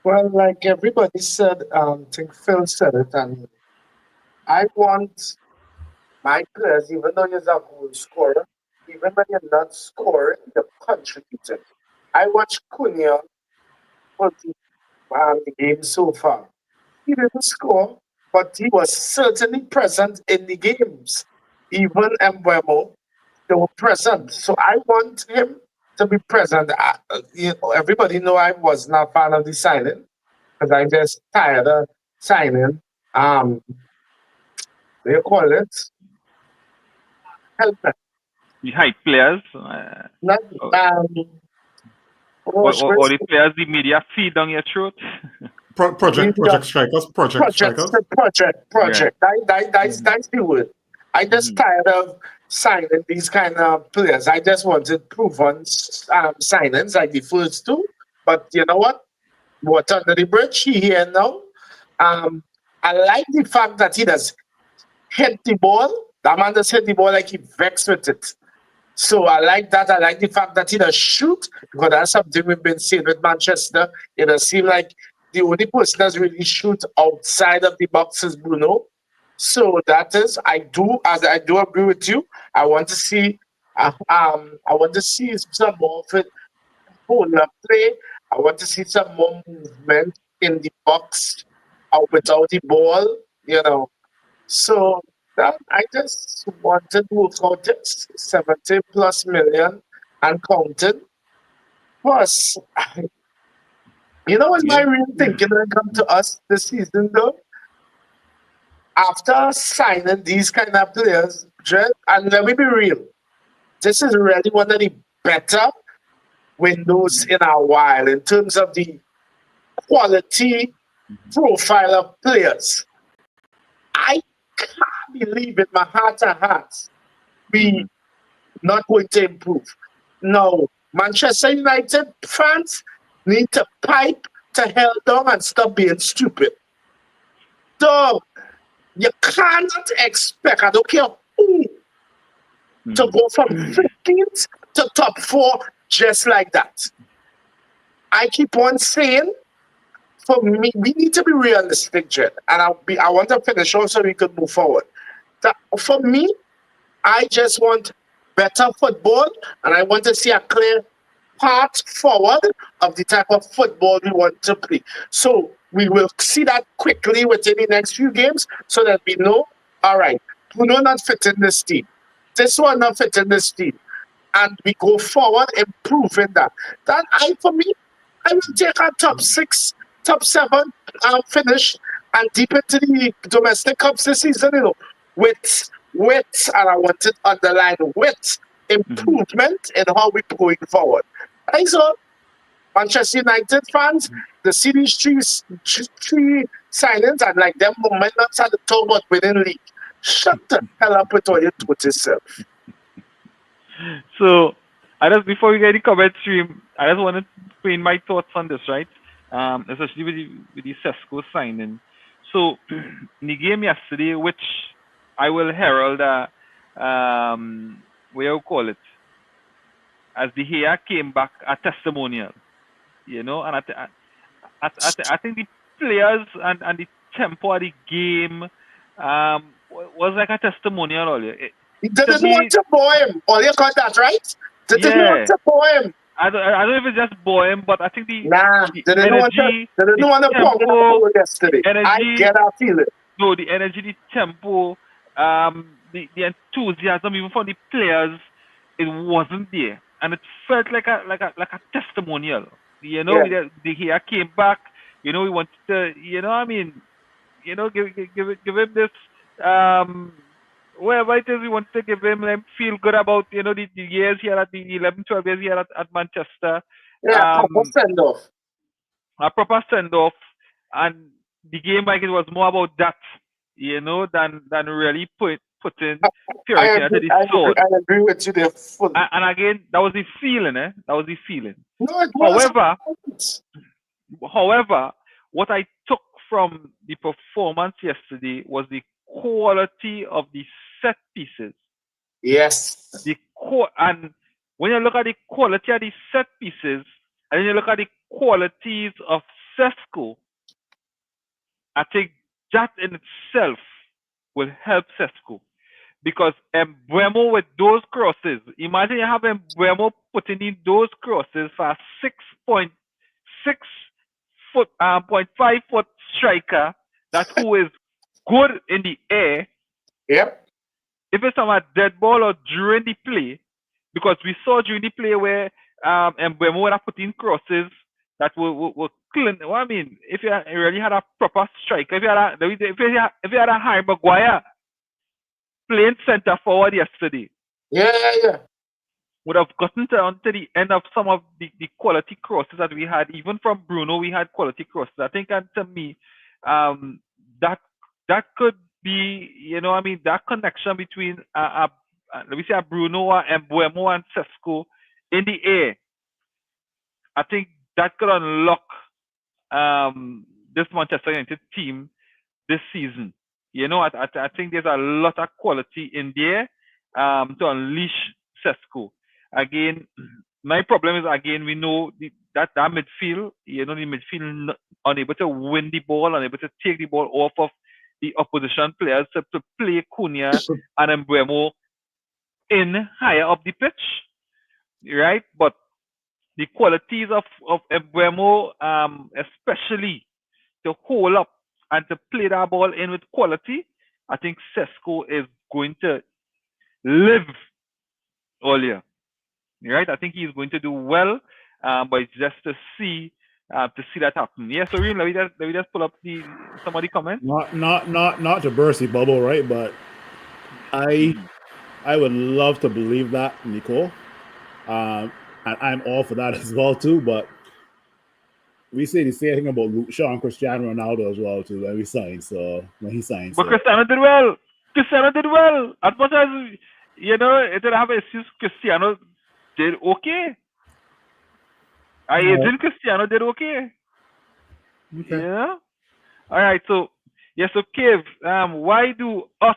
Well, like everybody said, I think Phil said it, and I want my players, even though you're a goal scorer, even when you're not scoring, you're contributing. I watched Cunha for the game so far. He didn't score, but he was certainly present in the games. Even Mbemo, they were present. So I want him to be present. Everybody know I was not a fan of the signing because I just tired of signing. They call it help. The hype players, Not or the players the media feed down your throat. Project strikers. Project. That's the word. I just tired of signing these kind of players. I just wanted proven signings like the first two. But you know what? What under the bridge here now? I like the fact that he does hit the ball. That man does hit the ball like he vexed with it. So I like that. I like the fact that he does shoot, because that's something we've been seeing with Manchester. It does seem like the only person that's really shoot outside of the box is Bruno. So that is, I do agree with you. I want to see, some more of it play. I want to see some more movement in the box without the ball. So that I just wanted to work out this 70 plus million and counting. Plus, what's my real thinking when it comes to us this season though? After signing these kind of players, and let me be real, this is really one of the better windows in a while in terms of the quality profile of players. I can't believe in my heart of hearts we not going to improve. No, Manchester United fans need to pipe to hell down and stop being stupid. So you cannot expect, I don't care who, to go from 15th to top 4 just like that. I keep on saying, for me, we need to be realistic, Jen. And I want to finish also so we can move forward. For me, I just want better football, and I want to see a clear path forward of the type of football we want to play. So we will see that quickly within the next few games so that we know, all right, Bruno not fit in this team. This one not fit in this team. And we go forward improving that. For me, I will take our top 6, top 7 finish and deep into the domestic cups this season, with, and I want to underline with improvement in how we're going forward. And so, Manchester United fans, the series three signings and like them momentum at the top of winning league. Shut the hell up with all your Twitter self. So, before we get the comment stream, I just want to put in my thoughts on this, right? Especially with the Cesco signing. So, in the game yesterday, which I will herald, what you call it, as the Gea came back a testimonial, and I think the players and the tempo of the game was like a testimonial earlier. He didn't want to bore him. All you got that, right? Didn't want to bore him. I don't know if it's just bore him, but I think the didn't energy, want to tempo, yesterday. I get that feeling. No, the energy, the tempo, the enthusiasm even from the players, it wasn't there, and it felt like a testimonial. The Gea came back. We wanted to, give him this whatever it is we want to give him, let him feel good about, the years he had at the 11, 12 years he had at Manchester. Yeah, proper send off. A proper send off, and the game like it was more about that, than really putting Fiorentina to the sword. I agree with you there fully. And again, that was the feeling, That was the feeling. No, it was. However, what I took from the performance yesterday was the quality of the set pieces. Yes. And when you look at the quality of the set pieces, and then you look at the qualities of Sesko, I think that in itself will help Sesko. Because Mbeumo with those crosses, imagine you have Mbeumo putting in those crosses for a 6.5 foot striker who is good in the air. Yep. If it's on a dead ball or during the play, because we saw during the play where Mbeumo would have put in crosses that were clean. Well, I mean, if you really had a proper striker, if you had a Harry Maguire playing centre forward yesterday, yeah, would have gotten to the end of some of the quality crosses that we had. Even from Bruno, we had quality crosses. I think, and to me, that could be, that connection between let me say a Bruno, Mbeumo, and Sesko in the air. I think that could unlock this Manchester United team this season. I think there's a lot of quality in there to unleash Sesko. Again, my problem is, we know that midfield, the midfield unable to win the ball, unable to take the ball off of the opposition players to play Cunha and Mbeumo in higher up the pitch, right? But the qualities of Mbeumo, especially to hold up and to play that ball in with quality, I think Sesko is going to live all year. Right? I think he's going to do well, but it's just to see that happen. Yeah, so Reem, let me just pull up some of the comments. Not to burst the bubble, right? But I would love to believe that, Nicole. And I'm all for that as well too. But we say the same thing about Luke Shaw and Cristiano Ronaldo as well too when he signed. But Cristiano did well. As much as it didn't have issues, Cristiano did okay. Cristiano did okay. Okay. Yeah. All right. So Kev, why do us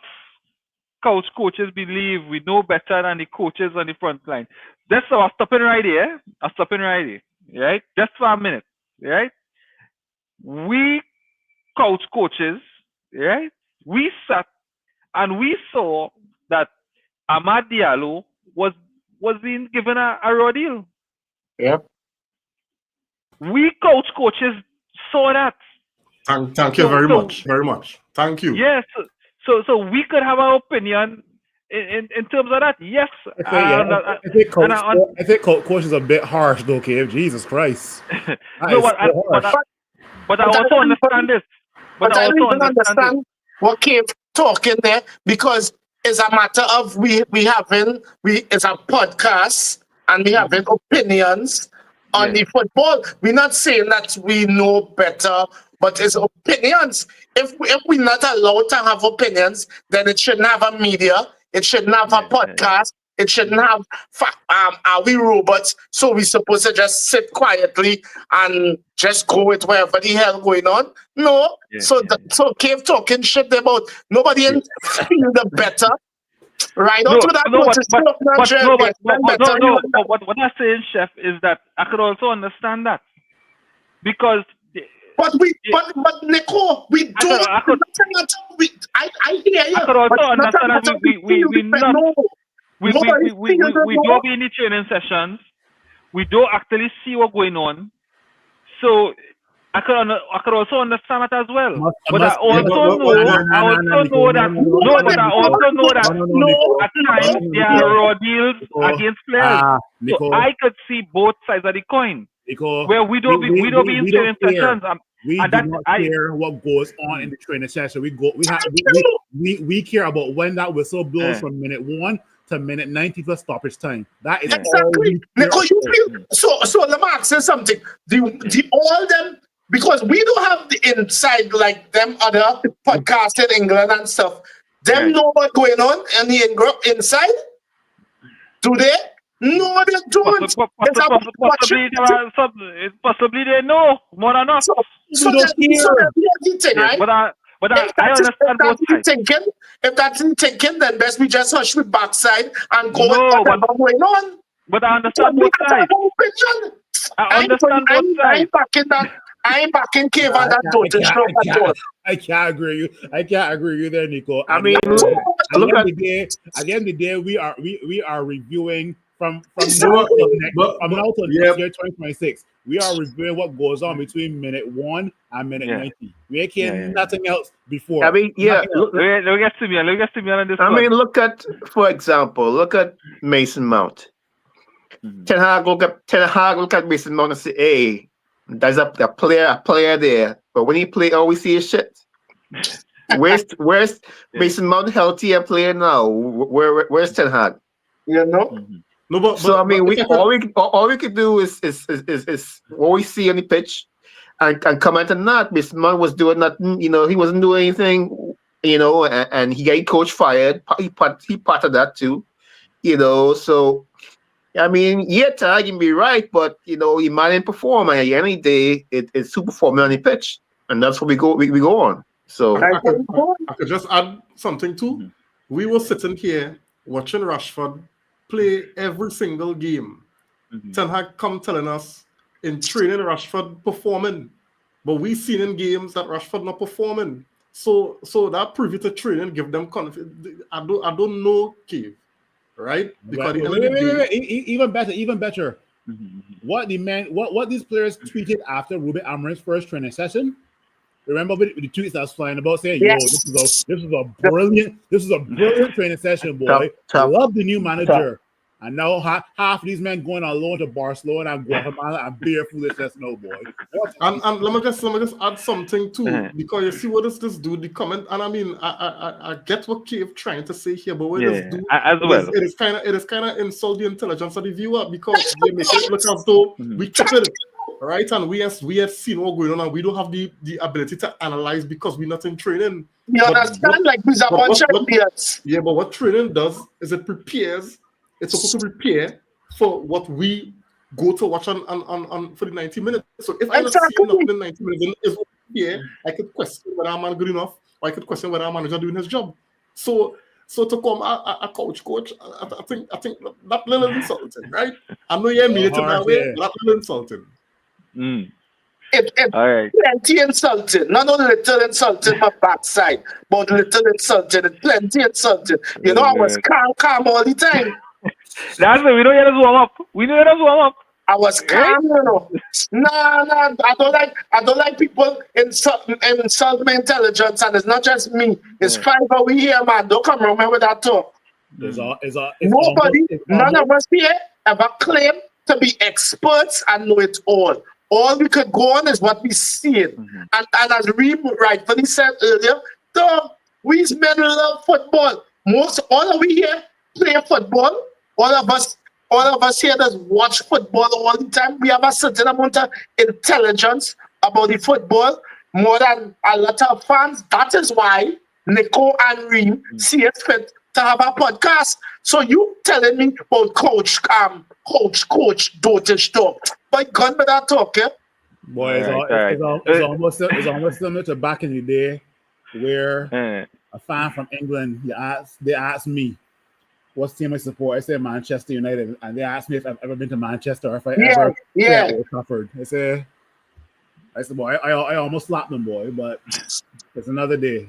couch coaches believe we know better than the coaches on the front line? That's our stopping right here. Right? Just for a minute. Right? We couch coaches, right? We sat and we saw that Amad Diallo was being given a raw deal. Yep. We couch coaches saw that. Thank you very much. Thank you. Yes. So we could have our opinion in terms of that. Yes. I think coach is a bit harsh though, Kev. Jesus Christ. No, but I also understand this. But I don't even understand what Kev talking there, because it's a matter of it's a podcast and we having opinions on the football. We're not saying that we know better, but it's opinions. If we're not allowed to have opinions, then it shouldn't have a media. It shouldn't have a podcast. It shouldn't have are we robots? So we're supposed to just sit quietly and just go with whatever the hell going on? No. So Kev talking shit about nobody in feel the better. Right? What I'm saying, Chef, is that I could also understand that. Because But Nico, we don't. I hear you. I could also understand that we don't be in the training sessions. We don't actually see what's going on. So I could also understand that as well. But I also know that at times there are raw deals against players. So I could see both sides of the coin. Where we don't be in training sessions. We And do that not care what goes on in the training session. We care about when that whistle blows from minute 1 to minute 90 for stoppage time. That is all we care Nico, you about. feel so let me ask you something. The all them, because we don't have the inside like them other podcasts in England and stuff. Them know what's going on in the inside? Do they? No, they don't. Possibly they know more than us. So that's the thing, right? But I If understand both sides. if that's the thinking, then best we just hush with backside and go No, with whatever going on. But I understand both sides. I understand both sides. I ain't backing Cave and that Dutch stroke at all. I can't agree with you. I can't agree with you there, Nico. I mean, at the end of the day, we are reviewing from now till next year 2026. We are reviewing what goes on between minute 1 and minute 90. We ain't caring nothing else before. I mean, Look at Simeon on this. I mean, look at, for example, Mason Mount. Ten Hag look at Mason Mount and say, hey, there's a player there. But when he play, all we see is shit. Where's Mason Mount healthy and player now? Where's Ten Hag? You know? No, but So I mean, all we could do is what we see on the pitch, and comment on that. Mason Mount was doing nothing. You know, he wasn't doing anything. You know, and he got coach fired. He part of that too. You know, so I mean, Tag can be right, but you know, he might not perform. And at the end of the day, it's who performing on the pitch, and that's what we go on. So I could just add something too. We were sitting here watching Rashford play every single game. Ten Hag come telling us in training Rashford performing, but we seen in games that Rashford not performing. So that privy to training give them confidence. I don't know, Cave, right? Because wait. Even better. What these players tweeted after Ruben Amorim's first training session? Remember the tweets that was flying about saying, Yes. "Yo, this is a brilliant training session, boy. I love the new manager." And now half of these men going on loan to Barcelona and Guatemala and bare foolishness, no boy. And let me just add something too, because you see what does this do? The comment, and I mean, I get what Cave trying to say here, but what this do? It is kind of insult the intelligence of the viewer because they make it look as though we keep it. Right, and we have seen what going on, and we don't have the ability to analyze because we're not in training. You understand? Like we're a bunch of idiots. Yeah, but what training does is it prepares. It's supposed to prepare for what we go to watch on for the 90 minutes. So if I'm not seeing nothing in 90 minutes, I could question whether I'm good enough, or I could question whether our manager doing his job. So to come a coach, I think that little insulting, right? I know you mean it in that way, but that little insulting. All right. Plenty insulting. Not only little insulting my backside, but little insulting and plenty insulting. You know, I was calm all the time. That's why we don't hear us warm up. I was calm, you know. Nah, I don't like people insult my intelligence, and it's not just me. It's 5 over here, man. Don't come around me with that talk. None of us here ever claim to be experts and know it all. All we could go on is what we see. And as Reem rightfully said earlier, we men love football. All of we here play football. All of us here does watch football all the time. We have a certain amount of intelligence about the football, more than a lot of fans. That is why Nico and Reem see it fit to have a podcast. So you telling me about coach dotage talk. But gun with that talk, yeah? Boy, it's almost similar to back in the day where a fan from England, they asked me, what team I support? I said Manchester United, and they asked me if I've ever been to Manchester or if I ever played at Old Trafford. I said, boy, I almost slapped them, boy, but it's another day.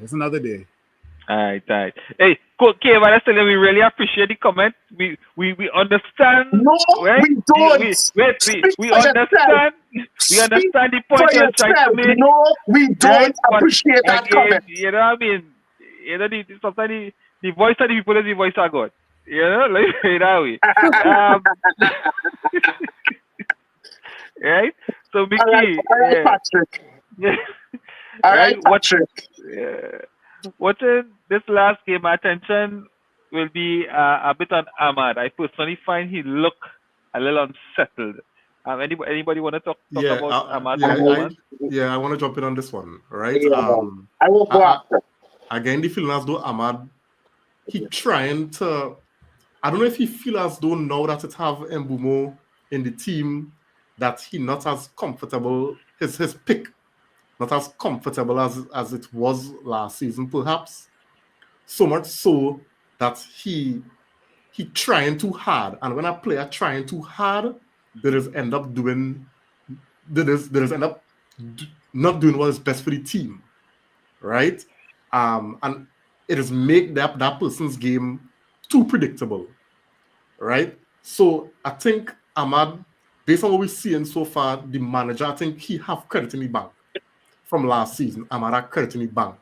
All right. Hey, Kevin, we really appreciate the comment. We understand. No, right? we don't. We understand. We understand the point you're trying to make. No, we don't appreciate that comment. You know what I mean? You know, sometimes the voice of the people is the voice of God. You know, like that way. Right? So, Mickey, Patrick. All right. right, Patrick. Watching this last game, my attention will be a bit on Ahmad. I personally find he look a little unsettled. Anybody want to talk Yeah, about Ahmad's yeah, performance? I want to jump in on this one, right? Yeah, I will go after. Again, the feeling as though Ahmad, he trying to. I don't know if he feel as though now that it have Mbumo in the team, that he not as comfortable. His pick not as comfortable as it was last season, perhaps. So much so that he trying too hard, and when a player trying too hard, they just end up doing not doing what is best for the team, right? And it is make that person's game too predictable, right? So I think Ahmad, based on what we're seeing so far, the manager, I think he have credit in the bank from last season. Ahmad have credit in the bank.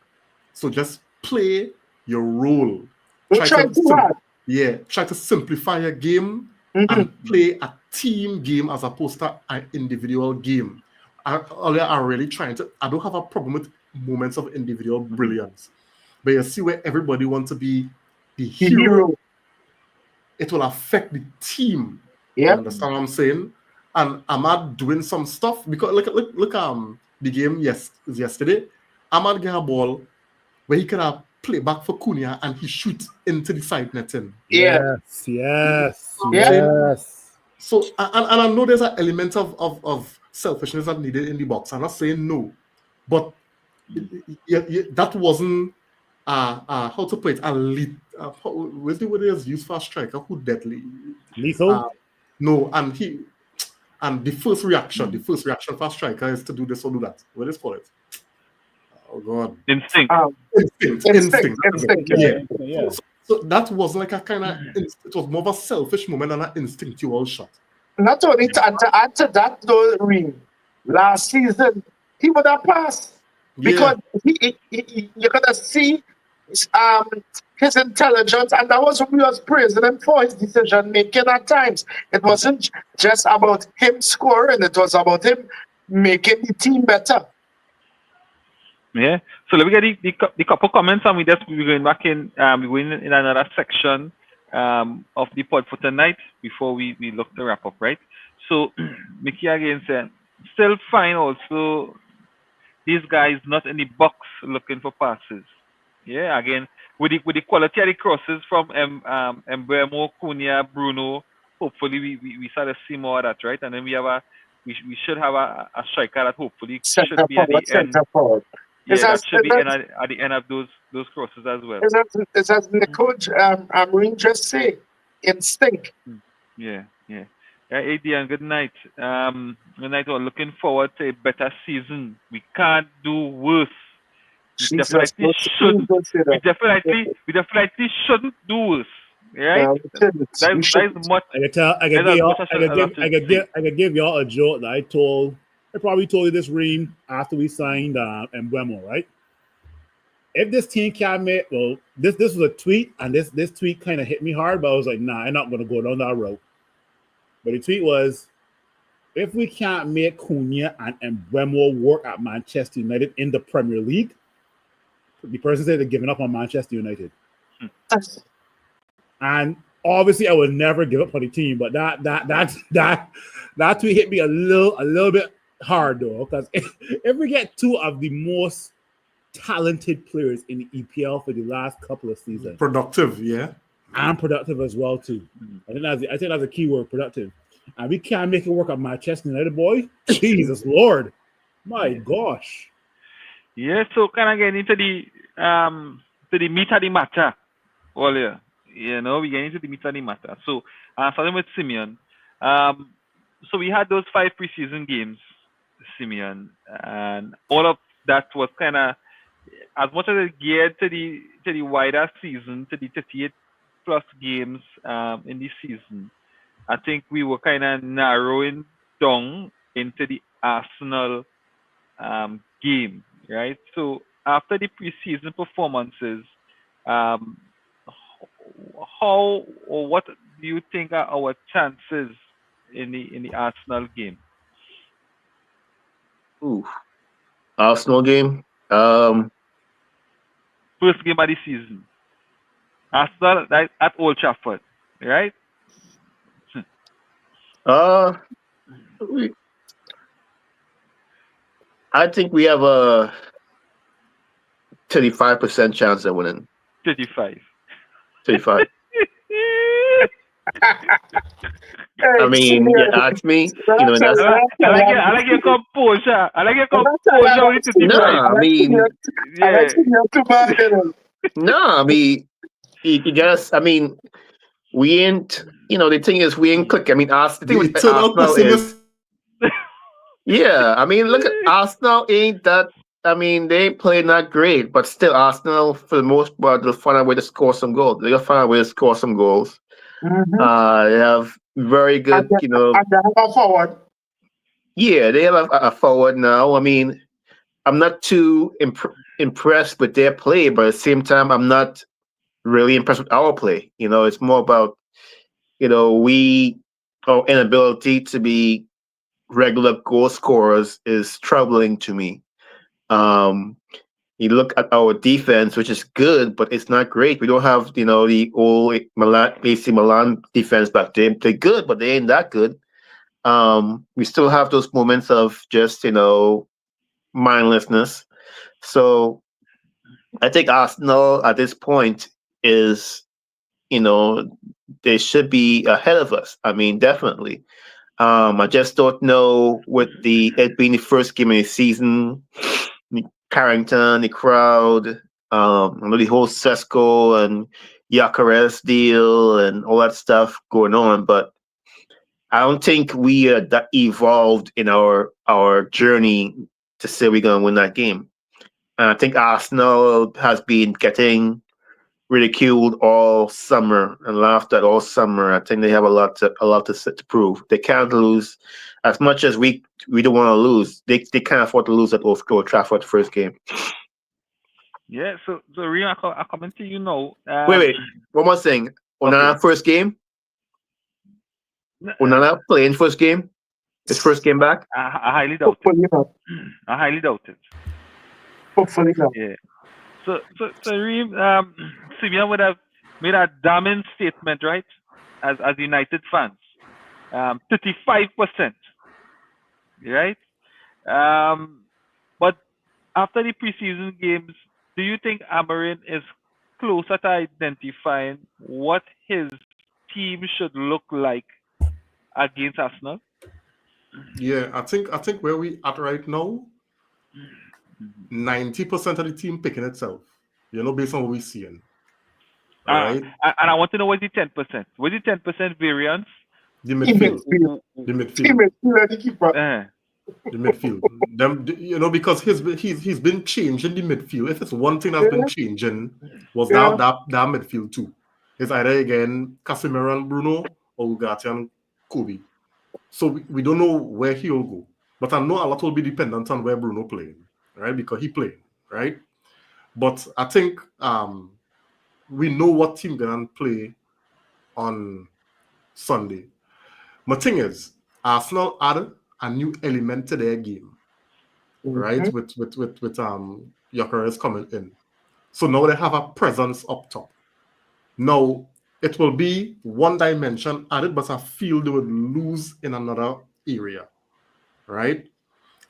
So just play your role. Try to simplify your game and play a team game as opposed to an individual game. I really trying to. I don't have a problem with moments of individual brilliance, but you see where everybody wants to be the hero. It will affect the team. You understand what I'm saying? And Ahmad doing some stuff because look the game yesterday. Ahmad get a ball where he could have play back for Cunha and he shoot into the side netting. Yes. So and I know there's an element of selfishness that needed in the box. I'm not saying no, but that wasn't how to put it, a lead. What's the word is used for a striker who deadly? Lethal? No, and the first reaction for a striker is to do this or do that. What is call it? Oh God. Instinct. Instinct. Yeah. So that was like a kind of, it was more of a selfish moment than an instinctual shot. Not only to add to that though, last season he would have passed because he you gotta see his intelligence, and that was what we was praising him for, his decision making at times. It wasn't just about him scoring; it was about him making the team better. Yeah. So let me get the couple comments, and we're going back in. We're going in another section of the pod for tonight before we look to wrap up, right? So Mickey again said, still fine. Also, these guys not in the box looking for passes. Yeah. Again, with the quality of the crosses from Mbeumo, Cunha, Bruno. Hopefully, we start to see more of that, right? And then we should have a striker that hopefully should be at the end. Yeah, that should be at the end of those crosses as well. It's as the coach Amrin just say, instinct. Yeah. Adrian, good night. Good night. We're looking forward to a better season. We can't do worse. We definitely shouldn't do worse. Right? That's much. I could give y'all a joke that I probably told you this, Reem, after we signed Mbeumo, right? If this team can't make, this was a tweet, and this tweet kind of hit me hard, but I was like, nah, I'm not going to go down that road. But the tweet was, if we can't make Cunha and Mbeumo work at Manchester United in the Premier League, the person said they're giving up on Manchester United. And obviously, I would never give up on the team, but that tweet hit me a little bit hard though, because if we get two of the most talented players in the EPL for the last couple of seasons, productive, yeah, and productive as well too. I think that's a key word, productive. And we can't make it work at Manchester United, boy. Jesus Lord, my gosh. Yeah, so kind of getting into the meat of the matter. Well, yeah. We get into the meat of the matter. So, starting with Simeon. So we had those 5 preseason games, Simeon, and all of that was kind of, as much as it geared to the wider season, to the 38 plus games in the season. I think we were kind of narrowing down into the Arsenal game, right? So after the preseason performances, how or what do you think are our chances in the Arsenal game? Ooh. Arsenal game. First game of the season. Arsenal at Old Trafford, right? I think we have a 35% chance of winning. 35. 35. Hey, I mean, Simeon, you ask me, that's that's I like your composure. I like your composure with 35. no. I mean, I like Yeah. Simeon too bad, you know. no. I mean, you just. I mean, we ain't. The thing is, we ain't click. I mean, the thing You with turn out Arsenal is, pessimist. yeah. I mean, look at Arsenal. Ain't that? I mean, they ain't playing that great, but still, Arsenal for the most part, they'll find a way to score some goals. They'll find a way to score some goals. They have very good, And they have a forward. Yeah, they have a forward now. I mean, I'm not too impressed with their play, but at the same time, I'm not really impressed with our play. It's more about, our inability to be regular goal scorers is troubling to me. You look at our defense, which is good, but it's not great. We don't have, the old AC Milan defense back there. They're good, but they ain't that good. We still have those moments of just, mindlessness. So I think Arsenal at this point is, they should be ahead of us. I mean, definitely. I just don't know with it being the first game of the season, Carrington, the crowd, the whole Sesko and Gyökeres deal and all that stuff going on, but I don't think we are that evolved in our journey to say we're going to win that game. And I think Arsenal has been getting ridiculed all summer and laughed at all summer. I think they have a lot to prove. They can't lose as much as we don't want to lose. They can't afford to lose at Old Trafford first game. Yeah, so Reem, I comment to you now. Wait, one more thing. Onana first game. Onana playing first game. His first game back. I highly doubt it. Hopefully not. I highly doubt it. Hopefully not. Yeah. So Reem, Simeon would have made a damning statement, right? As United fans, 35%, right? But after the preseason games, do you think Amarin is closer to identifying what his team should look like against Arsenal? Yeah, I think where we at right now, 90% of the team picking itself. Based on what we're seeing. Right? And I want to know what's the 10%. What's the 10% variance? The midfield. The midfield. The keeper. The midfield. Because he's been changing the midfield. If it's one thing that's been changing, was that midfield too. It's either again Casemiro and Bruno or Ugarte and Kobe. So we don't know where he'll go. But I know a lot will be dependent on where Bruno playing, right? Because he playing, right? But I think we know what team gonna play on Sunday. My thing is, Arsenal added a new element to their game, right? With Gyökeres coming in. So now they have a presence up top. Now it will be one dimension added, but I feel they would lose in another area, right?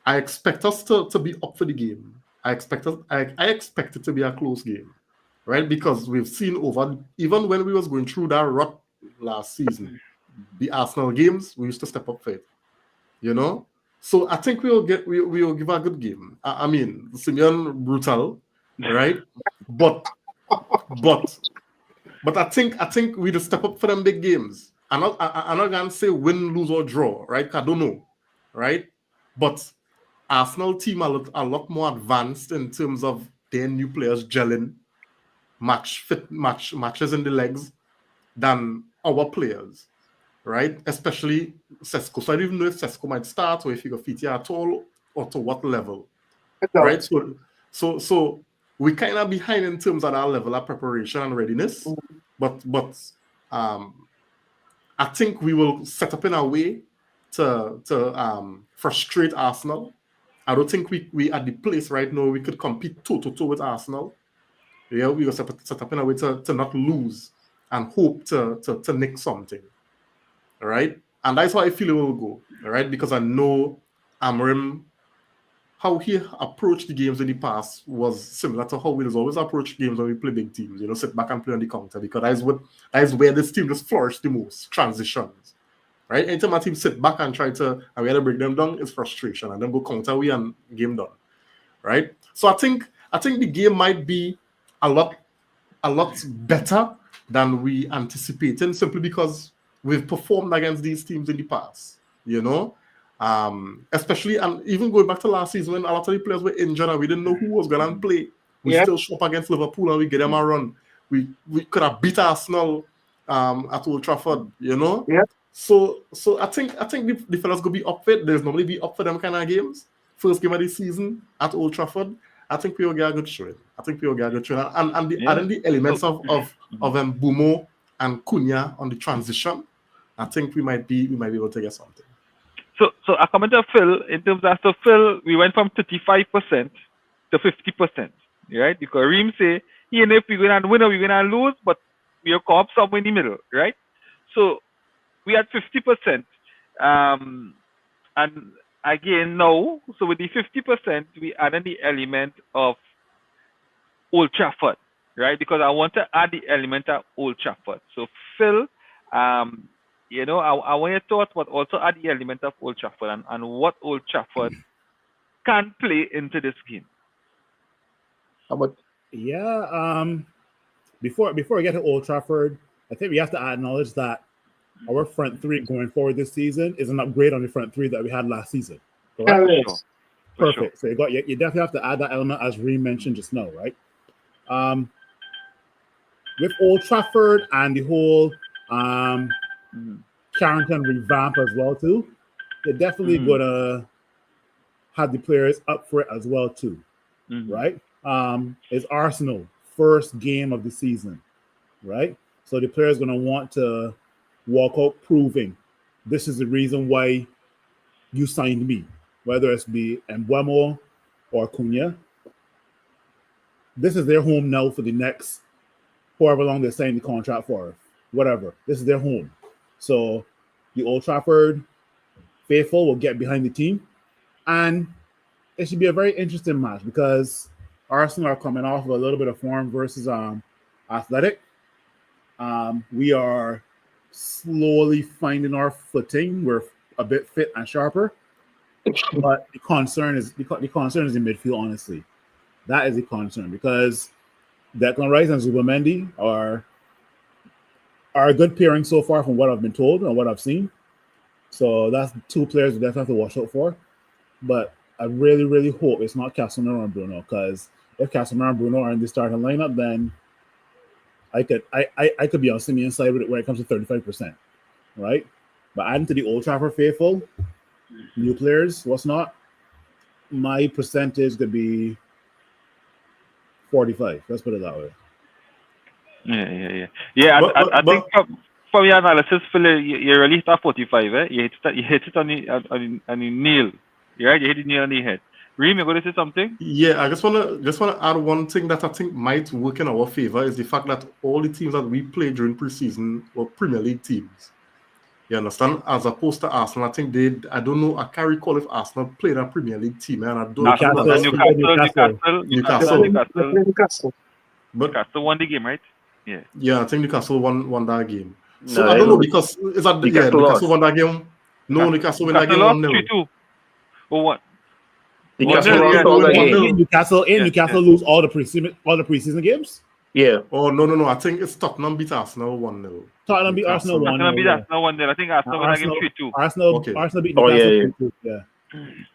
I expect us to be up for the game. I expect it to be a close game, right? Because we've seen even when we was going through that rut last season, the Arsenal games, we used to step up for it, So I think we'll give a good game. I mean, Simeon brutal, right? But I think we just step up for them big games. I'm not gonna say win, lose, or draw, right? I don't know, right? But Arsenal team are a lot more advanced in terms of their new players gelling, matches in the legs than our players, right? Especially Sesko. So I don't even know if Sesko might start or if he got fit at all or to what level, right? So we kind of behind in terms of our level of preparation and readiness, but I think we will set up in a way to frustrate Arsenal I don't think we at the place right now we could compete toe to toe with Arsenal. Yeah, we were set up in a way to not lose and hope to nick something. All right, and that's how I feel it will go. All right, because I know Amorim, how he approached the games in the past was similar to how we always approach games when we play big teams. Sit back and play on the counter, because that's where this team just flourished the most. Transitions. Right? Anytime a team sit back and try to break them down, it's frustration, and then go counter we and game done. Right? So I think the game might be a lot better than we anticipated, simply because we've performed against these teams in the past. Especially, and even going back to last season when a lot of the players were injured and we didn't know who was gonna play. We still show up against Liverpool and we get them a run. We could have beat Arsenal at Old Trafford, Yeah. So I think the fellas gonna be up for it. There's normally be up for them kind of games. First game of the season at Old Trafford. I think we will get a good showing. And the elements of Bumo and Cunha on the transition, I think we might be able to get something. So I comment on Phil in terms of Phil, we went from 35% to 50%, right? Because Reem say, if we're gonna win or we're gonna lose, but we'll come up somewhere in the middle, right? So we had 50%, and again now, so with the 50%, we added the element of Old Trafford, right? Because I want to add the element of Old Trafford. So Phil, I want your thoughts, but also add the element of Old Trafford and what Old Trafford can play into this game. How about? Yeah. Before we get to Old Trafford, I think we have to acknowledge that our front three going forward this season is an upgrade on the front three that we had last season. Correct? Sure. Perfect. So you definitely have to add that element, as Reem mentioned just now, right? With Old Trafford and the whole Carrington revamp as well too, they're definitely gonna have the players up for it as well too, right? It's Arsenal first game of the season, right? So the players gonna want to walk out proving this is the reason why you signed me, whether it's be Mbeumo or Cunha. This is their home now for the next however long they're signing the contract for, whatever. This is their home. So the Old Trafford faithful will get behind the team, and it should be a very interesting match because Arsenal are coming off of a little bit of form versus Athletic. We are slowly finding our footing. We're a bit fit and sharper, but the concern is in midfield. Honestly, that is a concern because Declan Rice and Zubimendi are a good pairing so far from what I've been told and what I've seen. So that's two players we definitely have to watch out for. But I really, really hope it's not Casemiro and Bruno, because if Casemiro and Bruno are in the starting lineup, then I could be on Simeon's side with it when it comes to 35%, right? But adding to the Old Trafford faithful, new players, what's not, my percentage could be 45. Let's put it that way. Yeah. I think from your analysis, Phil, you really thought 45. You hit it on the nail. Right? You hit the nail on the head. Reem, you going to say something? Yeah, I just wanna add one thing that I think might work in our favor is the fact that all the teams that we played during preseason were Premier League teams. You understand? As opposed to Arsenal, I think I don't know, I can't recall if Arsenal played a Premier League team, and I don't know. Newcastle. But Newcastle won the game, right? Yeah, I think Newcastle won that game. So I don't know, because is that Newcastle won that game? No, Newcastle won that game 1-0. Or what? Newcastle lose all the preseason games? Yeah. Oh no! I think it's Tottenham beat Arsenal 1-0. Tottenham beat Arsenal 1-0. Tottenham beat Arsenal 1-0. I think Arsenal won that game 3-2. Arsenal beat Newcastle 3-2. Yeah.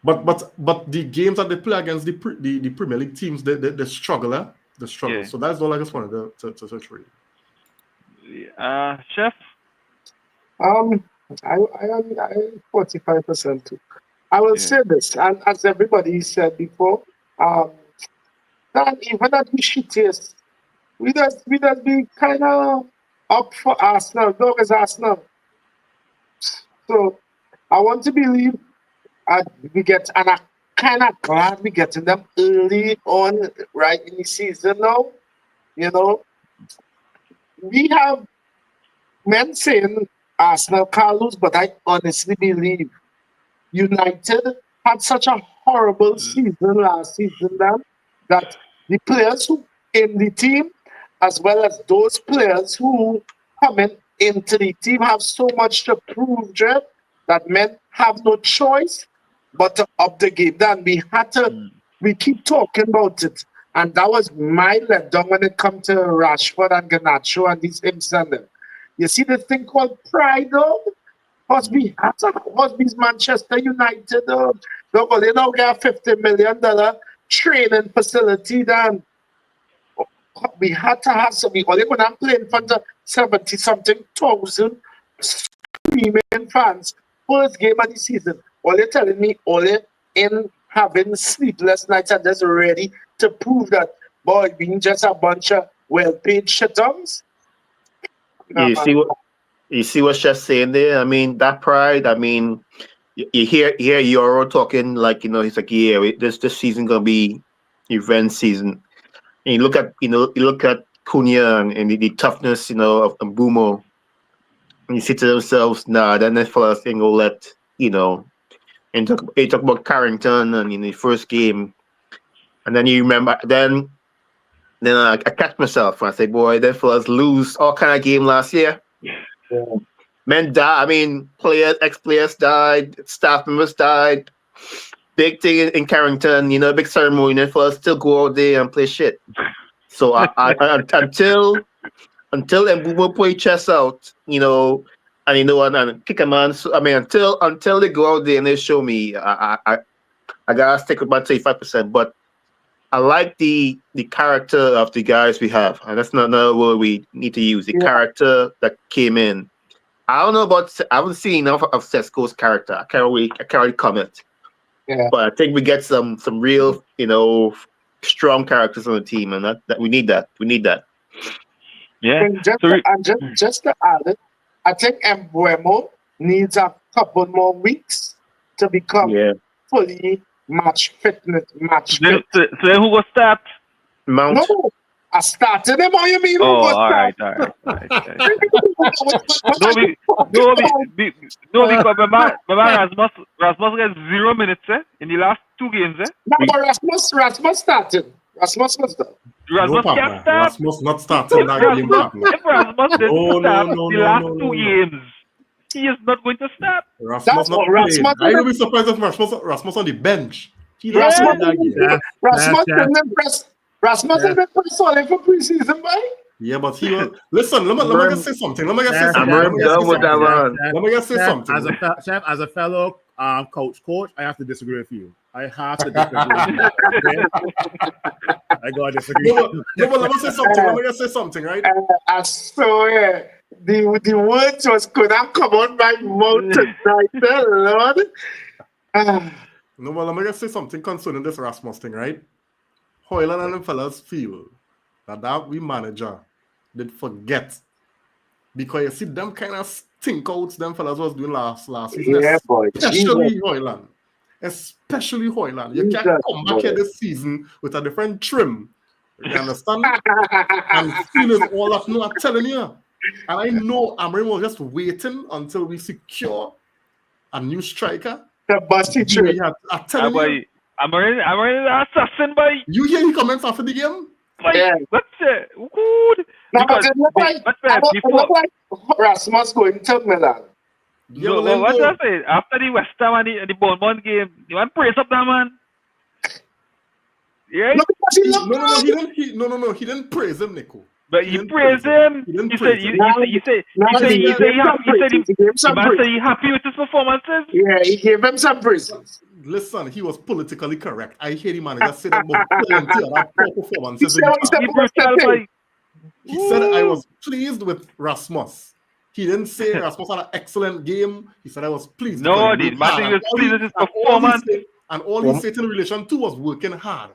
But the games that they play against the Premier League teams, they struggle. They struggle. Yeah. So that's all I just wanted to search for you. Chef. I 45% too. I will say this, and as everybody said before, that even at the shittiest, we just be kind of up for Arsenal. Dog is Arsenal. So I want to believe we get an kind of glad we getting them early on, right in the season now. You know, we have men saying Arsenal can't lose, but I honestly believe United had such a horrible season last season that the players who in the team, as well as those players who coming into the team, have so much to prove, Jeff, that men have no choice but to up the game. Then we had to, we keep talking about it. And that was my letdown when it comes to Rashford and Garnacho and these imps and them. You see the thing called pride, though? Hosby's Manchester United, they now get a $50 million training facility. Then we had to have some. Only when I'm playing for the 70-something thousand screaming fans, first game of the season. Only telling me, only in having sleepless nights and just ready to prove that, boy, being just a bunch of well-paid shit-ums. You see what Chef's saying there? I mean, that pride, I mean, you hear Euro talking like, he's like, yeah, this season gonna be event season. And you look at Cunha and the toughness, of Mbumo. And you say to themselves, nah, then the fellas ain't gonna let, and talk about Carrington and in the first game. And then you remember, then I catch myself and I say, boy, them fellas lose all kind of game last year. Yeah. Men died. I mean, ex-players died, staff members died. Big thing in Carrington, big ceremony, and for us still go out there and play shit. So until Mbumo put his chest out, and kick a man. So, I mean, until they go out there and they show me, I gotta stick with my 35%. But I like the character of the guys we have, and that's not another word we need to use. The character that came in. I don't know about. I haven't seen enough of Sesko's character. I can't really comment. Yeah. But I think we get some real, strong characters on the team, and that we need that. We need that. Yeah. And just to add it, I think Mbuemo needs a couple more weeks to become fully match fit. So then who will start? Mount. No, I started him. What you mean? Oh, all right. No, because Rasmus gets 0 minutes in the last 2 games. No, but Rasmus started. Rasmus was there. Rasmus can't start. Rasmus not starting that game. If Rasmus didn't start the last 2 games, he is not going to start. Rasmus not playing. I will be surprised if Rasmus on the bench. Rasmus didn't impress. Rasmus didn't impress only for preseason, boy. Yeah, but he was. Listen, let me just say something. Let me just say something. As a fellow coach, I have to disagree with you. I have to disagree with you. Okay? I gotta disagree. No, but let me say something. Let me just say something, right? I swear, the words was could have come on my mouth tonight, Lord. No, but let me just say something concerning this Rasmus thing, right? Hoyland and them fellas feel that we manager did forget, because you see them kind of stink outs them fellas was doing last season. Yeah, boy. Especially Hoyland. You can't come back here this season with a different trim. You understand? And feel is all up. No, I'm telling you. And I know Amarim was just waiting until we secure a new striker. The busty trim. I'm telling you. Amarim is an assassin, boy. You hear he comments after the game? Yeah. What's it? Good. No, but it look like Rasmus going to Milan. Yeah, what I say? After the West Ham and the Bournemouth game, you want to praise up that man? Yeah. No, he didn't praise him, Nico. But you praised him. You said he happy with his performances. Yeah, he gave him some praises. Listen, he was politically correct. I hear the manager say that about plenty of that poor performances. He said I was pleased with Rasmus. He didn't say Rasmus had an excellent game. He said I was pleased. No, the man was pleased with his performance. And all he said in relation to was working hard.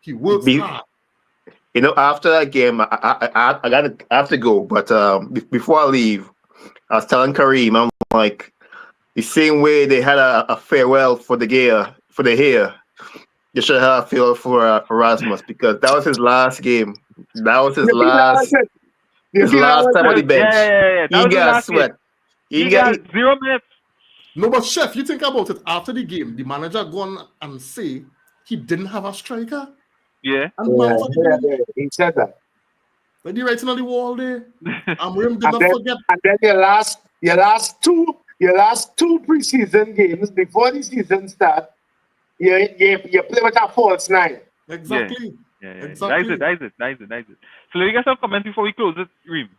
He works hard. After that game, I have to go. But before I leave, I was telling Kareem, I'm like, the same way they had a farewell for De Gea for the hair. You should have feel for Erasmus because that was his last game. That was his last time on the bench. Yeah. That He was his got last sweat. game. He got 0 minutes. No, but Chef, you think about it. After the game, the manager gone and say he didn't have a striker. Yeah. He said that. Like the writing on the wall there. Rim did not forget. And then your last two preseason games before the season start, you play with a false 9. Exactly. Yeah. Exactly. That's it. So let me get some comments before we close it, Reem.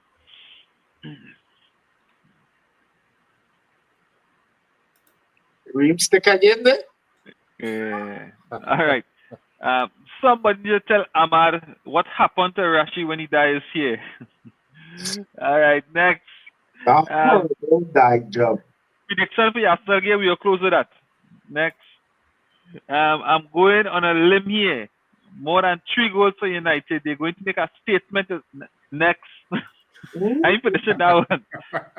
Reem stick again there? Yeah. All right. Somebody just tell Amar what happened to Rashi when he dies here. All right, next. Don't die job. Prediction for Arsenal game, we'll close with that. Next. I'm going on a limb here. More than 3 goals for United. They're going to make a statement next. I'm finishing that one.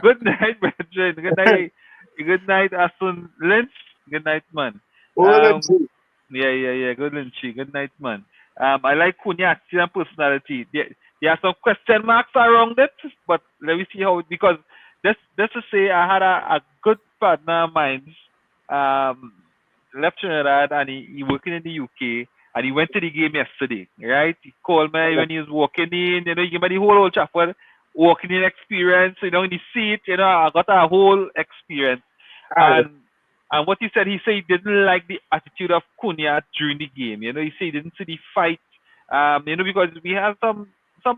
Good night, brethren. Good night. Good night, Aston Lynch. Good night, man. Yeah. Good Lynchy. Good night, man. I like Cunha and personality. There are some question marks around it, but let me see how, because just to say I had a good partner of mine, left Trinidad, and he working in the UK, and he went to the game yesterday, right? He called me when he was walking in, he gave me the whole Old Trafford walking in experience, in the seat, I got a whole experience. And what he said he didn't like the attitude of Cunha during the game. He said he didn't see the fight, because we have some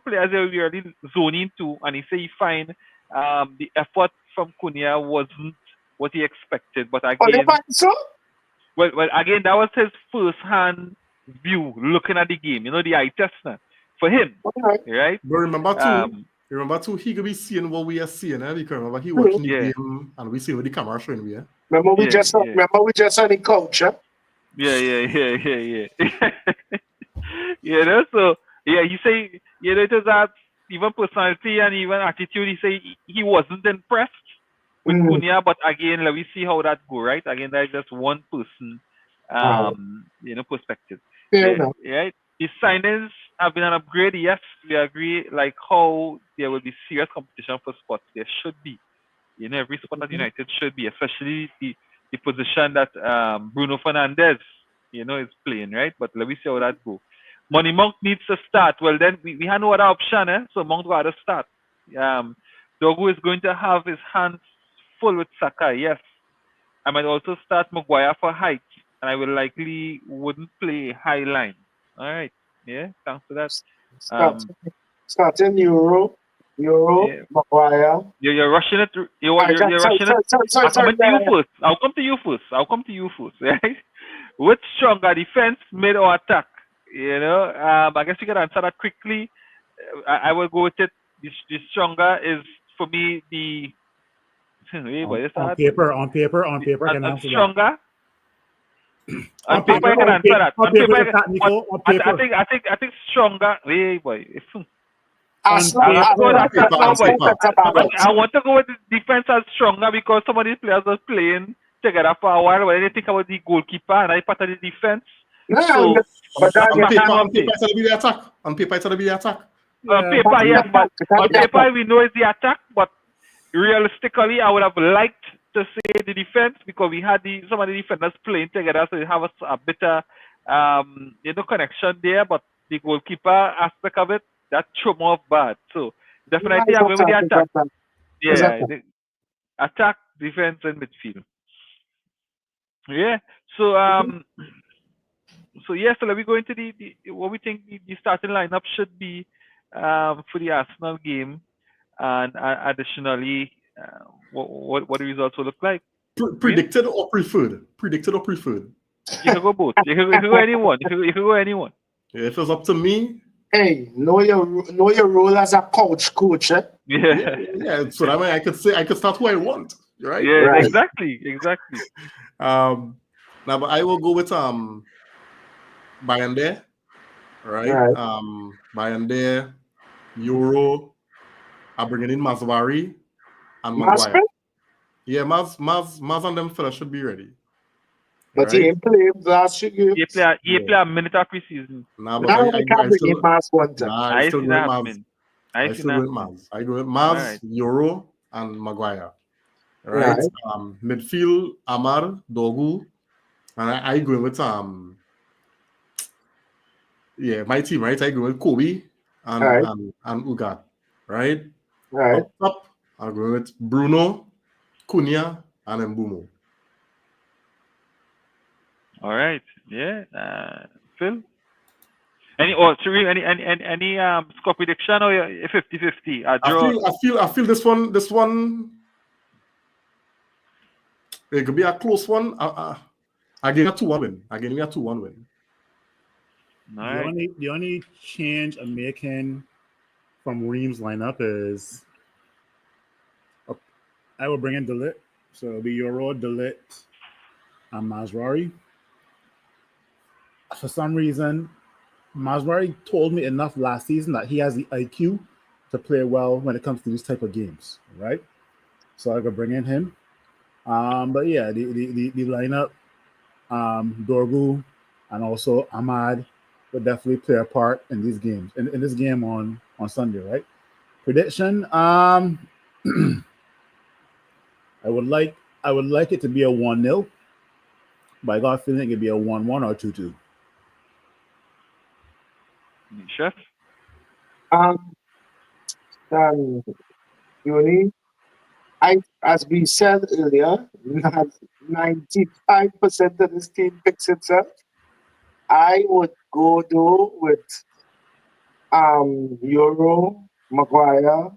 players that we are really zoning to, and he said he find the effort from Cunha wasn't what he expected. But again, well, again, that was his first-hand view looking at the game. The eye test for him, right? But remember too, he could be seeing what we are seeing. Because remember he watching the game and we see what the camera showing we. Remember we just on the coach, huh? Yeah. So he say, it is that even personality and even attitude, he say he wasn't impressed with Cunha, but again, let me see how that go, right? Again, that's just one person, perspective. Right? His signings have been an upgrade, yes, we agree, like how there will be serious competition for spots. There should be. Every spot at United should be, especially the position that Bruno Fernandes, is playing, right? But let me see how that go. Money Monk needs to start. Well, then we have no other option, so Monk got to start. Dogu is going to have his hands full with Saka, yes. I might also start Maguire for height, and I will likely wouldn't play high line. All right, yeah, thanks for that. Starting Euro, Maguire. You're rushing it. You're rushing it. I'll come to you first. Right? Which stronger, defense, mid, or attack? I guess you can answer that quickly. I will go with it. The stronger is for me the. On paper. Stronger. On paper, I can answer that. On paper, I think stronger. Hey boy. I want to go with the defense as stronger because some of these players are playing together for a while. When I think about the goalkeeper and I part of the defense. So, on paper, it's going to be the attack. On paper, yes, but on paper we know it's the attack. But realistically, I would have liked to say the defense because we had some of the defenders playing together, so you have a better connection there. But the goalkeeper aspect of it, that threw more bad. So definitely I'm going with the attack. Yeah, the attack, defense, and midfield. Yeah. So so let me go into the what we think the starting lineup should be for the Arsenal game, and additionally what the results will look like. Predicted or preferred? Predicted or preferred? You can go both. You can go anyone. You can go anyone. Yeah, if it's up to me. Hey, know your role as a coach, eh? Yeah. So that way I could start who I want, right? Yeah, right. Exactly. Now, but I will go with Bayande, right? Bayande, Euro. I'm bringing in Maswari and Maguire. Yeah, Maz and them fellas should be ready. But he ain't played last 2 games. He play a minute of preseason. Nah, but Now I we can bring still in Mars one time. nah, I I still see go with that Maz. happening. I still go with Maz. I go with Maz, Alright. Euro, and Maguire. Right. Right? Midfield, Amar, Dogu, and I go with my team, right? I go with Kobe and Right. and Ugat, right? Right. Up top, I go with Bruno, Cunha, and Mbumo. All right. Yeah. Phil? Any score prediction or 50-50? A draw? I feel this one it could be a close one. I give a 2-1 win. I give me a 2-1 win. All right. The only change I'm making from Ream's lineup is I will bring in Delit. So it'll be Euro, Delit, and Mazrari. For some reason, Mazrari told me enough last season that he has the IQ to play well when it comes to these type of games, right? So I could bring in him. But yeah, the lineup, Dorgu and also Ahmad would definitely play a part in these games. In this game on Sunday, right? Prediction, I would like it to be a 1-0. But I got a feeling it could be a 1-1 or 2-2. Chef? Uni, as we said earlier, 95% of this team picks itself. I would go though with Euro, Maguire,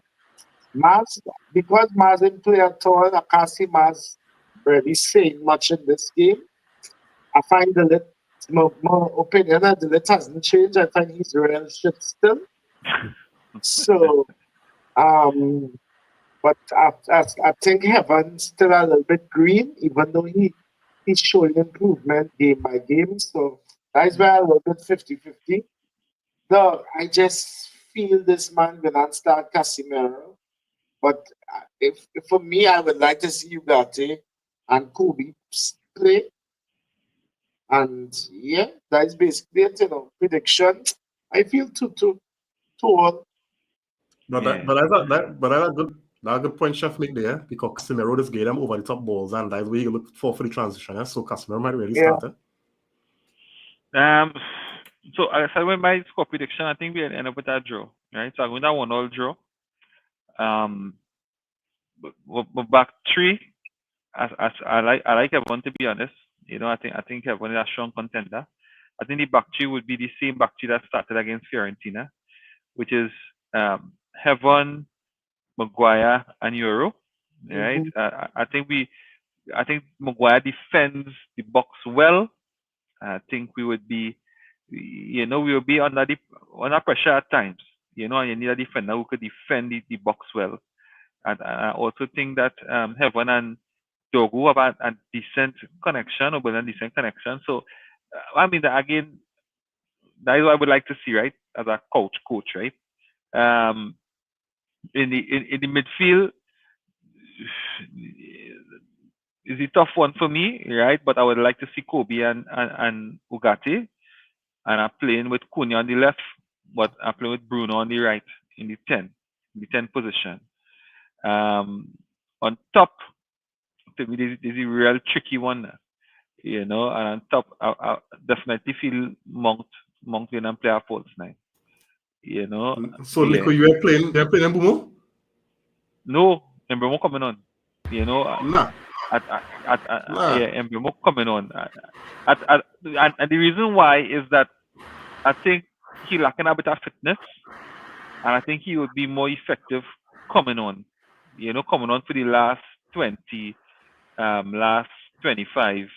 Maz, because Maz didn't play at all. I can't see Maz really saying much in this game. I find my opinion that the lit hasn't changed. I find he's real shit still. So, but I think Heaven's still a little bit green, even though he's showing improvement game by game. So that's why a little bit 50-50. Though I just feel this man gonna start Casemiro. But if for me, I would like to see Ugarte and Kobe play. And yeah, that's basically it, prediction. I feel 2-1. But I that good point Chef make there because Casemiro just gave them over the top balls and that's where you look for the transition. So Casemiro might really start it. So I said with my score prediction, I think we end up with that draw, right? So I'm going to 1-1 draw. But back three, as I like everyone, to be honest. I think everyone is a strong contender. I think the back three would be the same back three that started against Fiorentina, which is Heaven, Maguire, and Euro. Right? I think Maguire defends the box well. I think we would be, we will be under pressure at times. And you need a defender who could defend the box well. And I also think that Heaven and Dogu have a decent connection, or a decent connection. So, again, that is what I would like to see, right? As a coach, right? In the midfield, is a tough one for me, right? But I would like to see Kobe and Ugarte, and I'm playing with Cunha on the left, but I'm playing with Bruno on the right in the 10 position. On top, to me, this is a real tricky one, and on top, I definitely feel Mount and play a false nine. So Nico, you're playing Mbumo? No, Mbumo coming on. Nah. Mbumo coming on. And the reason why is that I think he lacking a bit of fitness, and I think he would be more effective coming on. Coming on for the last 20, last 25,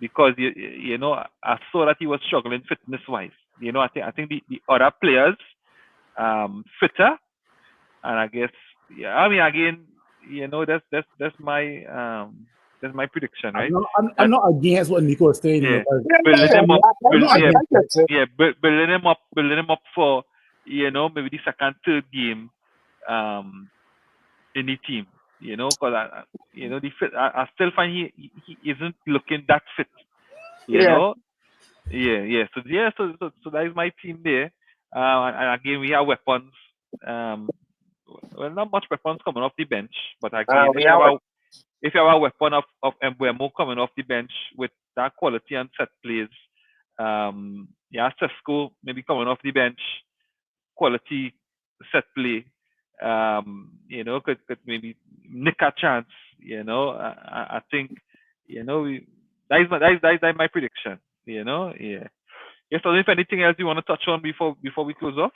because I saw that he was struggling fitness wise. I think the other players fitter, and I guess again, that's my prediction, right? I'm not against what Nico is saying. Yeah. Building Building him up for maybe the second, third game in the team. Because I still find he isn't looking that fit. You Yeah. know, So that is my team there. And again, we have weapons. Well, not much weapons coming off the bench, but again, We have if you have a weapon of Embuemo coming off the bench with that quality and set plays, Sesko maybe coming off the bench, quality set play, could maybe nick a chance. I think, that is my prediction. Yeah. Yes, so if anything else you want to touch on before we close off?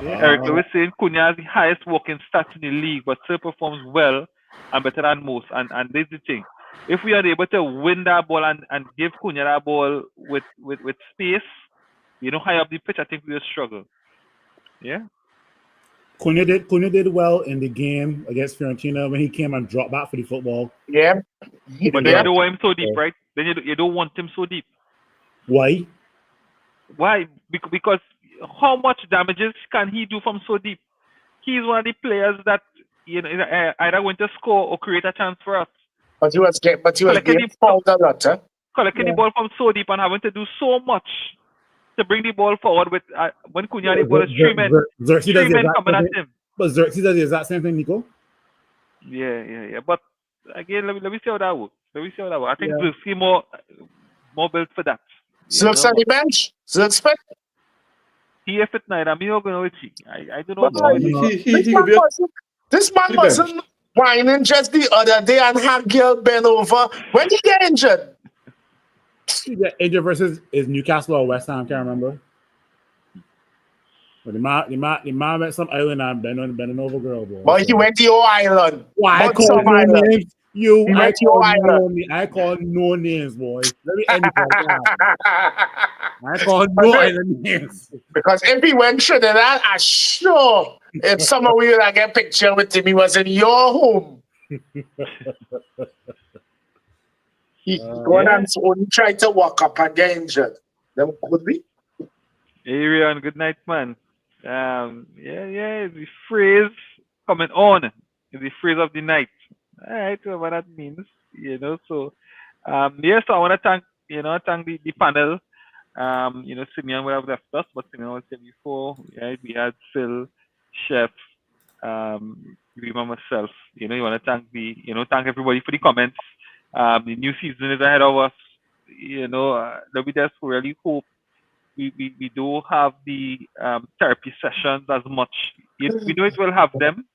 Eric Lewis saying Cunha has the highest walking stats in the league, but still performs well and better than most. And this is the thing. If we are able to win that ball and give Cunha that ball with space, high up the pitch, I think we will struggle. Yeah. Cunha did well in the game against Fiorentina when he came and dropped back for the football. Yeah. But then you don't want him so deep, right? Then you don't want him so deep. Why? Why? Because how much damages can he do from so deep? He's one of the players that either going to score or create a chance for us. But he was getting fouled a lot, huh? Collecting the ball from so deep and having to do so much to bring the ball forward with when Cunha the ball is three men coming at him. But Xerxes does the exact same thing, Nico. Yeah. But again, let me see how that works. I think Xerxes more built for that. Xerxes on the bench. Xerxes fit. He fit night. I'm not going with you. I don't know. This man wasn't whining just the other day and had girl bent over. When did he get injured? He got injured versus is Newcastle or West Ham, can't remember. But the man went some island and bending over girl, boy. But he went to your island. Why I call no names? I call no names, boy. Let me end the podcast. I call no island names. Because if he went through that, I'm sure if someone will get a picture with him, he was in your home. He and only tried to walk up and get injured. Then could be. Arian, good night, man. The phrase coming on is the phrase of the night. All right, what that means, So, so I want to thank, the panel. Simeon would have left us, but Simeon was here before. We had Phil, Chef, Rima, myself. You want to thank everybody for the comments. The new season is ahead of us. We just really hope we do have the therapy sessions as much. We know it will have them.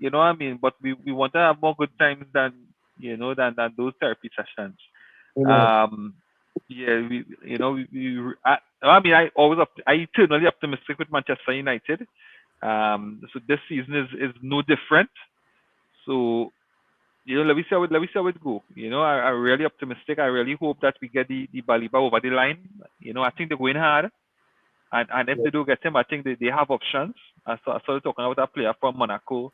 You know what I mean? But we want to have more good times than those therapy sessions. I eternally optimistic with Manchester United. So this season is no different. So let me see how it go. I'm really optimistic. I really hope that we get the Baliba over the line. I think they're going hard. And if they do get him, I think they have options. I started talking about a player from Monaco.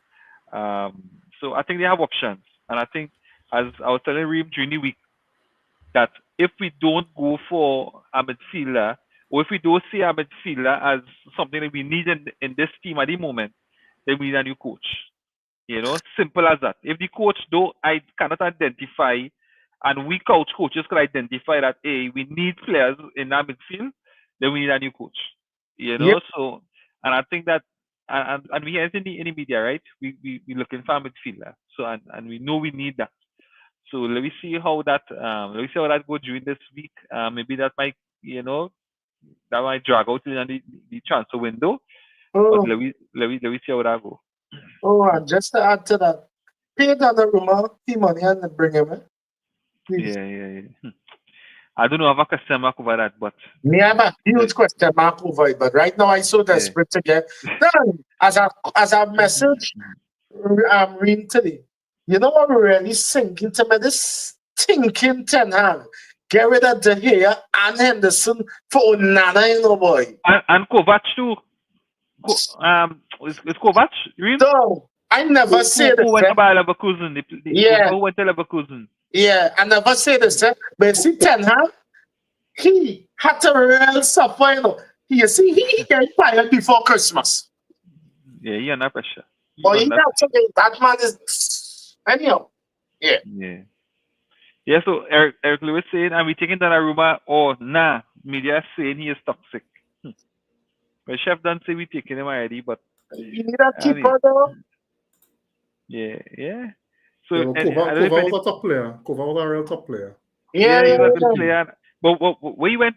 So I think they have options. And I think, as I was telling Reem during the week, that if we don't go for a midfielder, or if we don't see a midfielder as something that we need in this team at the moment, then we need a new coach. Simple as that. If the coach, though, I cannot identify, and we coaches could identify that, hey, we need players in that midfield, then we need a new coach. So, and I think that, and we hear it in the media, right? We looking for a midfielder. So, and we know we need that. So let me see how that goes during this week. Maybe that might, that might drag out in the transfer window. But let me see how that goes. And just to add to that, pay Donnarumma the money and bring him in. Please. Yeah. I don't know if I have a question mark over that, but me have a huge question mark over it. But right now, I'm so desperate to get done. As a message, I'm reading today. You know what really sinking to me? This thinking Ten Hag. Get rid of De Gea and Henderson for Onana, boy. And Kovac too. Is Kovac? Really? No, I never said this. Who went to Leverkusen? Who went to Leverkusen? Yeah, I never said this. But see, Ten Hag, he had to really suffer. You see, he get fired before Christmas. Yeah, he under pressure. But he got to get that man is anyhow. Yeah. Yeah, so Eric Lewis saying, and we taking Donnarumma, or nah, media saying he is toxic. Well, Chef done say we taking him already, but You need a I mean, keeper though. yeah. So Yeah, well, I don't know if Kova any, was a top player. Kova was a real top player. Yeah, he's a yeah, good yeah. player. But we went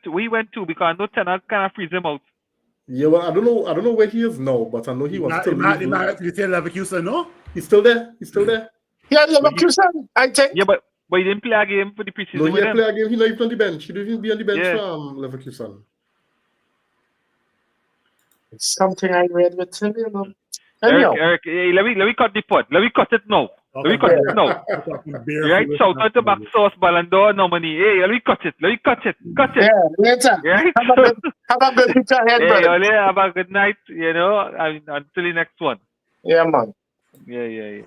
to because no tenant kind of freeze him out. Yeah, well, I don't know where he is now, but I know he wants to leave. You tell Leverkusen, no? He's still there. He's still there. Yeah, Leverkusen, I think. Yeah, but he didn't play a game for the preseason No, he with had them. play a game. He not even on the bench. He didn't even be on the bench Yeah. for Leverkusen. It's something I read with him, you know. Anyhow, Eric, hey, let me cut the pot. Let me cut it now. Let me cut it now. Right, shout out to back source Ballon d'Or nominee. Hey, let me cut it. Cut it. yeah, later. Right? Have a good week ahead, Hey, brother. Ole, have a good night, you know, and until the next one. Yeah, man. Yeah.